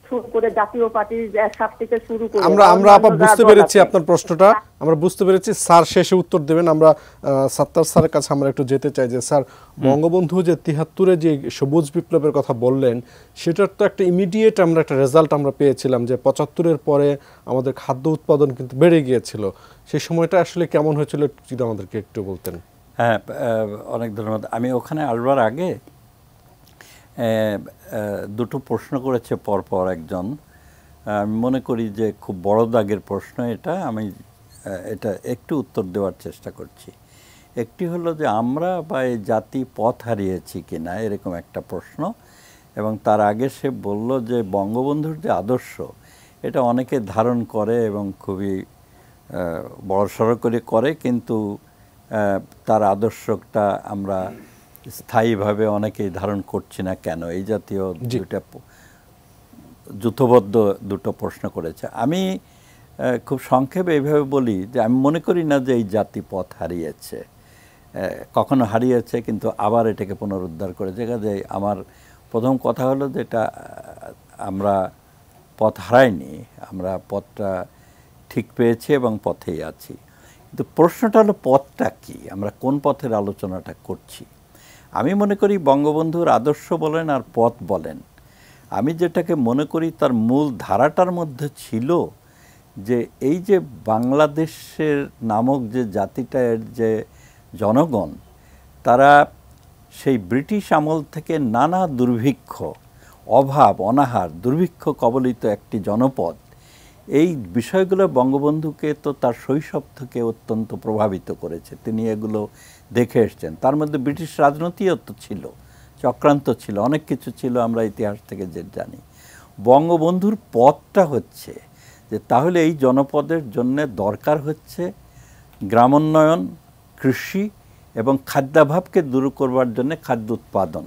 P: শুরু করে জাতীয় পার্টির এরশাদ থেকে শুরু করে
A: আমরা আপা বুঝতে পেরেছি আপনার প্রশ্নটা, আমরা বুঝতে পেরেছি। স্যার শেষে উত্তর দেবেন। আমরা সাত্তার স্যারের কাছে আমরা একটু যেতে চাই যে স্যার, বঙ্গবন্ধু যে ৭৩-এ যে সবুজ বিপ্লবের কথা বললেন, সেটার তো একটা ইমিডিয়েট আমরা একটা রেজাল্ট আমরা পেয়েছিলাম যে ৭৫-এর পরে আমাদের খাদ্য উৎপাদন কিন্তু বেড়ে গিয়েছিল। সেই সময়টা আসলে কেমন হয়েছিল যদি আমাদেরকে একটু বলতেন।
G: হ্যাঁ, অনেক ধন্যবাদ। আমি ওখানে আসবার আগে দুটো প্রশ্ন করেছে পরপর একজন, আমি মনে করি যে খুব বড় দাগের প্রশ্ন এটা। আমি এটা একটু উত্তর দেওয়ার চেষ্টা করছি। একটি হলো যে আমরা বা এই জাতি পথ হারিয়েছি কিনা, এরকম একটা প্রশ্ন। এবং তার আগে সে বলল যে বঙ্গবন্ধুর যে আদর্শ, এটা অনেকে ধারণ করে এবং খুবই বড়সড় করে, কিন্তু তার আদর্শটা আমরা স্থায়ীভাবে অনেকেই ধারণ করছি না কেন, এই জাতীয় দুটা যুথবদ্ধ দুটো প্রশ্ন করেছে। আমি খুব সংক্ষেপে এইভাবে বলি যে আমি মনে করি না যে এই জাতি পথ হারিয়েছে, কখনো হারিয়েছে, কিন্তু আবার এটাকে পুনরুদ্ধার করেছে। কাজে আমার প্রথম কথা হলো যে এটা আমরা পথ হারাইনি, আমরা পথটা ঠিক পেয়েছি এবং পথেই আছি। কিন্তু প্রশ্নটা হলো পথটা কি, আমরা কোন পথের আলোচনাটা করছি। আমি মনে করি বঙ্গবন্ধুর আদর্শ বলেন আর পথ বলেন, আমি যেটাকে মনে করি তার মূল ধারাটার মধ্যে ছিল যে এই যে বাংলাদেশের নামক যে জাতিটার যে জনগণ, তারা সেই ব্রিটিশ আমল থেকে নানা দুর্ভিক্ষ, অভাব, অনাহার, দুর্ভিক্ষ কবলিত একটি জনপদ, এই বিষয়গুলো বঙ্গবন্ধুকে তো তার শৈশব থেকে অত্যন্ত প্রভাবিত করেছে। তিনি এগুলো দেখে এসছেন। তার মধ্যে ব্রিটিশ রাজনীতিও তো ছিল, চক্রান্ত ছিল, অনেক কিছু ছিল, আমরা ইতিহাস থেকে যে জানি। বঙ্গবন্ধুর পথটা হচ্ছে যে তাহলে এই জনপদের জন্য দরকার হচ্ছে গ্রামোন্নয়ন, কৃষি এবং খাদ্যাভাবকে দূর করবার জন্য খাদ্য উৎপাদন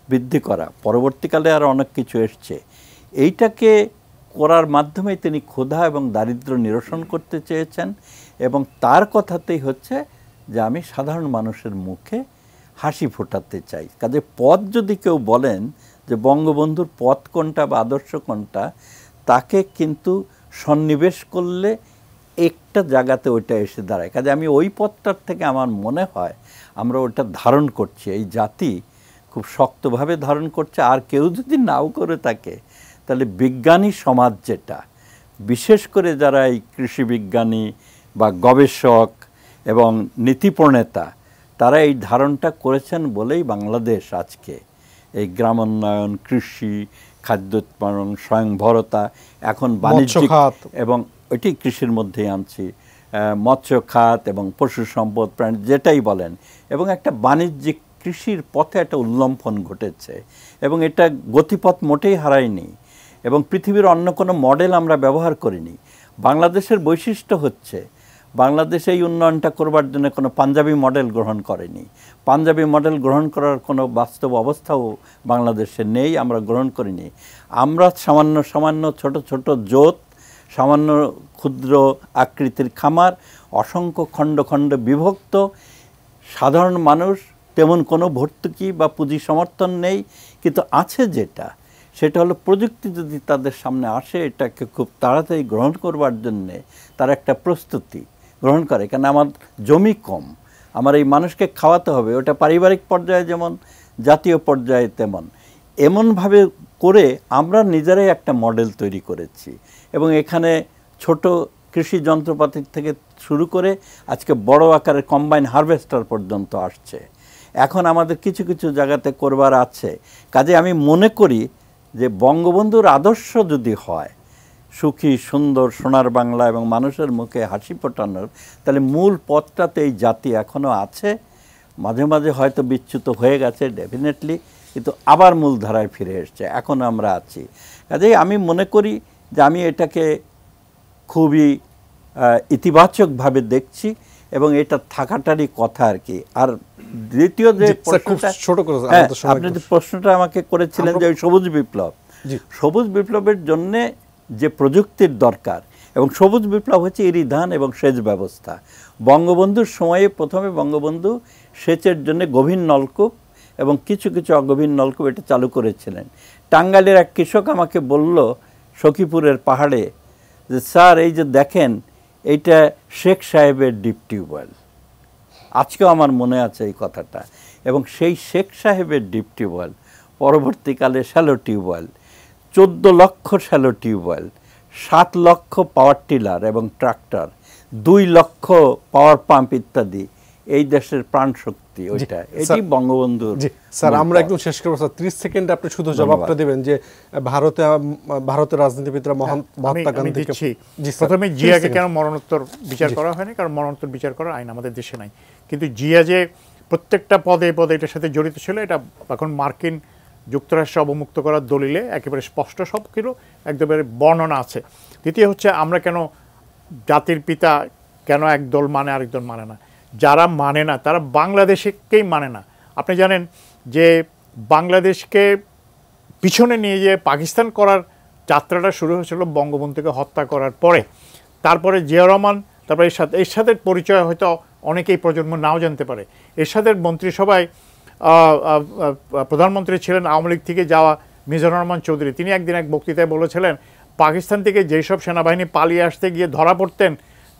G: বৃদ্ধি করা। পরবর্তীকালে আর অনেক কিছু এসছে। এইটাকে করার মাধ্যমে তিনি ক্ষুধা এবং দারিদ্র্য নিরসন করতে চেয়েছেন, এবং তার কথাতেই হচ্ছে যে আমি সাধারণ মানুষের মুখে হাসি ফোটাতে চাই। কাজে পথ যদি কেউ বলেন যে বঙ্গবন্ধুর পথ কোনটা বা আদর্শ কোনটা, তাকে কিন্তু সন্নিবেশ করলে একটা জায়গাতে ওইটা এসে দাঁড়ায়। কাজে আমি ওই পথটার থেকে আমার মনে হয় আমরা ওটা ধারণ করছি, এই জাতি খুব শক্তভাবে ধারণ করছে। আর কেউ যদি নাও করে থাকে, তাহলে বিজ্ঞানী সমাজ যেটা, বিশেষ করে যারা এই কৃষি বিজ্ঞানী বা গবেষক এবং নীতিপ্রণেতা, তারা এই ধারণটা করেছেন বলেই বাংলাদেশ আজকে এই গ্রামোন্নয়ন, কৃষি, খাদ্য উৎপাদন, স্বয়ংভরতা, এখন বাণিজ্যিক, এবং ওইটি কৃষির মধ্যেই আনছি, মৎস্য খাত এবং পশু সম্পদ, প্রাণী, যেটাই বলেন, এবং একটা বাণিজ্যিক কৃষির পথে একটা উল্লম্ফন ঘটেছে, এবং এটা গতিপথ মোটেই হারায়নি, এবং পৃথিবীর অন্য কোনো মডেল আমরা ব্যবহার করিনি। বাংলাদেশের বৈশিষ্ট্য হচ্ছে বাংলাদেশ এই উন্নয়নটা করবার জন্য কোনো পাঞ্জাবি মডেল গ্রহণ করেনি। পাঞ্জাবি মডেল গ্রহণ করার কোনো বাস্তব অবস্থাও বাংলাদেশে নেই, আমরা গ্রহণ করিনি। আমরা সামান্য সামান্য ছোট ছোট জোত, সামান্য ক্ষুদ্র আকৃতির খামার, অসংখ্য খণ্ড খণ্ড বিভক্ত, সাধারণ মানুষ তেমন কোনো ভর্তুকি বা পুঁজি সমর্থন নেই। কিন্তু আছে যেটা, সেটা হলো প্রযুক্তি যদি তাদের সামনে আসে, এটাকে খুব তাড়াতাড়ি গ্রহণ করবার জন্যে তার একটা প্রস্তুতি গ্রহণ করে। কেন আমার জমি কম, আমার এই মানুষকে খাওয়াতে হবে, ওটা পারিবারিক পর্যায়ে যেমন জাতীয় পর্যায়ে তেমন, এমনভাবে করে আমরা নিজেরাই একটা মডেল তৈরি করেছি। এবং এখানে ছোট কৃষি যন্ত্রপাতির থেকে শুরু করে আজকে বড় আকারের কম্বাইন হারভেস্টার পর্যন্ত আসছে। এখন আমাদের কিছু কিছু জায়গাতে করবার আছে। কাজে আমি মনে করি যে বঙ্গবন্ধুর আদর্শ যদি হয় সুখী, সুন্দর, সোনার বাংলা এবং মানুষের মুখে হাসি ফোটানোর, তাহলে মূল পথটাতে এই জাতি এখনও আছে। মাঝে মাঝে হয়তো বিচ্যুত হয়ে গেছে ডেফিনেটলি, কিন্তু আবার মূল ধারায় ফিরে এসছে, এখন আমরা আছি। কাজেই আমি মনে করি যে আমি এটাকে খুবই ইতিবাচকভাবে দেখছি, এবং এটা থাকাটারই কথা আর কি। আর দ্বিতীয় যে আপনি যে প্রশ্নটা আমাকে করেছিলেন যে সবুজ বিপ্লব, সবুজ বিপ্লবের জন্যে যে প্রযুক্তির দরকার, এবং সবুজ বিপ্লব হচ্ছে ইরিধান এবং সেচ ব্যবস্থা। বঙ্গবন্ধুর সময়ে প্রথমে বঙ্গবন্ধু সেচের জন্য গভীর নলকূপ এবং কিছু কিছু অগভীর নলকূপ এটা চালু করেছিলেন। টাঙ্গাইলের এক কৃষক আমাকে বলল সখীপুরের পাহাড়ে যে স্যার এই যে দেখেন এইটা শেখ সাহেবের ডিপ টিউবওয়েল। আজকেও আমার মনে আছে এই কথাটা। এবং সেই শেখ সাহেবের ডিপ টিউবওয়েল পরবর্তীকালে শ্যালো টিউবওয়েল, 14 লক্ষ শ্যালো টিউবওয়েল, 7 লক্ষ পাওয়ার টিলার এবং ট্রাক্টর, 2 লক্ষ পাওয়ার পাম্প ইত্যাদি এই দেশের প্রাণ শক্তি ওইটা। এটি বঙ্গবন্ধুর।
A: স্যার আমরা একদম শেষ করব স্যার, 30 সেকেন্ড আপনি শুধু জবাবটা দেবেন যে ভারতের রাজনীতিবিদরা মহাত্মা গান্ধীকে।
F: প্রথমে জিয়াকে কেন মরণোত্তর বিচার করা হয়নি? কারণ মরণোত্তর বিচার করার আইন আমাদের দেশে নাই। কিন্তু জিয়া যে প্রত্যেকটা পদে পদে এটার সাথে জড়িত ছিল এটা এখন মার্কিন যুক্তরাষ্ট্র অবমুক্ত করার দলিলে একেবারে স্পষ্ট সব কিছু একদম বর্ণনা আছে। দ্বিতীয় হচ্ছে আমরা কেন জাতির পিতা কেন এক দল মানে আরেক দল মানে না, যারা মানে না তারা বাংলাদেশকেই মানে না। আপনি জানেন যে বাংলাদেশকে পিছনে নিয়ে যেয়ে পাকিস্তান করার যাত্রাটা শুরু হয়েছিল বঙ্গবন্ধুকে হত্যা করার পরে। তারপরে জিয়া রহমান, তারপরে এরশাদের পরিচয় হয়তো অনেকেই প্রজন্ম নাও জানতে পারে। এরশাদের মন্ত্রিসভায় প্রধানমন্ত্রী ছিলেন আওয়ামী লীগ থেকে যাওয়া মিজানুর রহমান চৌধুরী। তিনি একদিন এক বক্তৃতায় বলেছিলেন পাকিস্তান থেকে যেসব সেনাবাহিনী পালিয়ে আসতে গিয়ে ধরা পড়তেন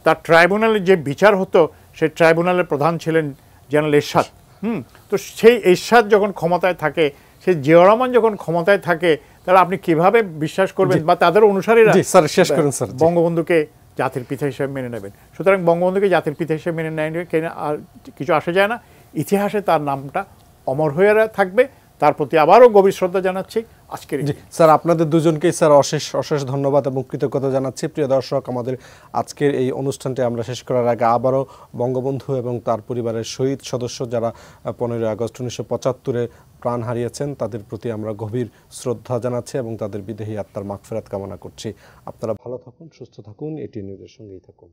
F: তার ট্রাইব্যুনালের যে বিচার হতো সেই ট্রাইব্যুনালের প্রধান ছিলেন জেনারেল এরশাদ। তো সেই এরশাদ যখন ক্ষমতায় থাকে, সেই জিয়া রহমান যখন ক্ষমতায় থাকে, তাহলে আপনি কিভাবে বিশ্বাস করবেন বা তাদের অনুসারীরা বঙ্গবন্ধুকে জাতির পিতা হিসেবে মেনে নেবেন? সুতরাং বঙ্গবন্ধুকে জাতির পিতা হিসেবে মেনে নেয় আর কিছু আসে যায় না। ইতিহাসে তার নামটা অমর হয়ে থাকবে। তার প্রতি আবারও গভীর শ্রদ্ধা জানাচ্ছি। আজকের
A: স্যার আপনাদের দুজনকেই স্যার অশেষ ধন্যবাদ এবং কৃতজ্ঞতা জানাচ্ছি। প্রিয় দর্শক, আমাদের আজকের এই অনুষ্ঠানটি আমরা শেষ করার আগে আবারও বঙ্গবন্ধু এবং তার পরিবারের শহীদ সদস্য যারা 15 আগস্ট 1975-এ প্রাণ হারিয়েছেন তাদের প্রতি আমরা গভীর শ্রদ্ধা জানাচ্ছি এবং তাদের বিদেহী আত্মার মাগফিরাত কামনা করছি। আপনারা ভালো থাকুন, সুস্থ থাকুন, এটি নিউজের সঙ্গেই থাকুন।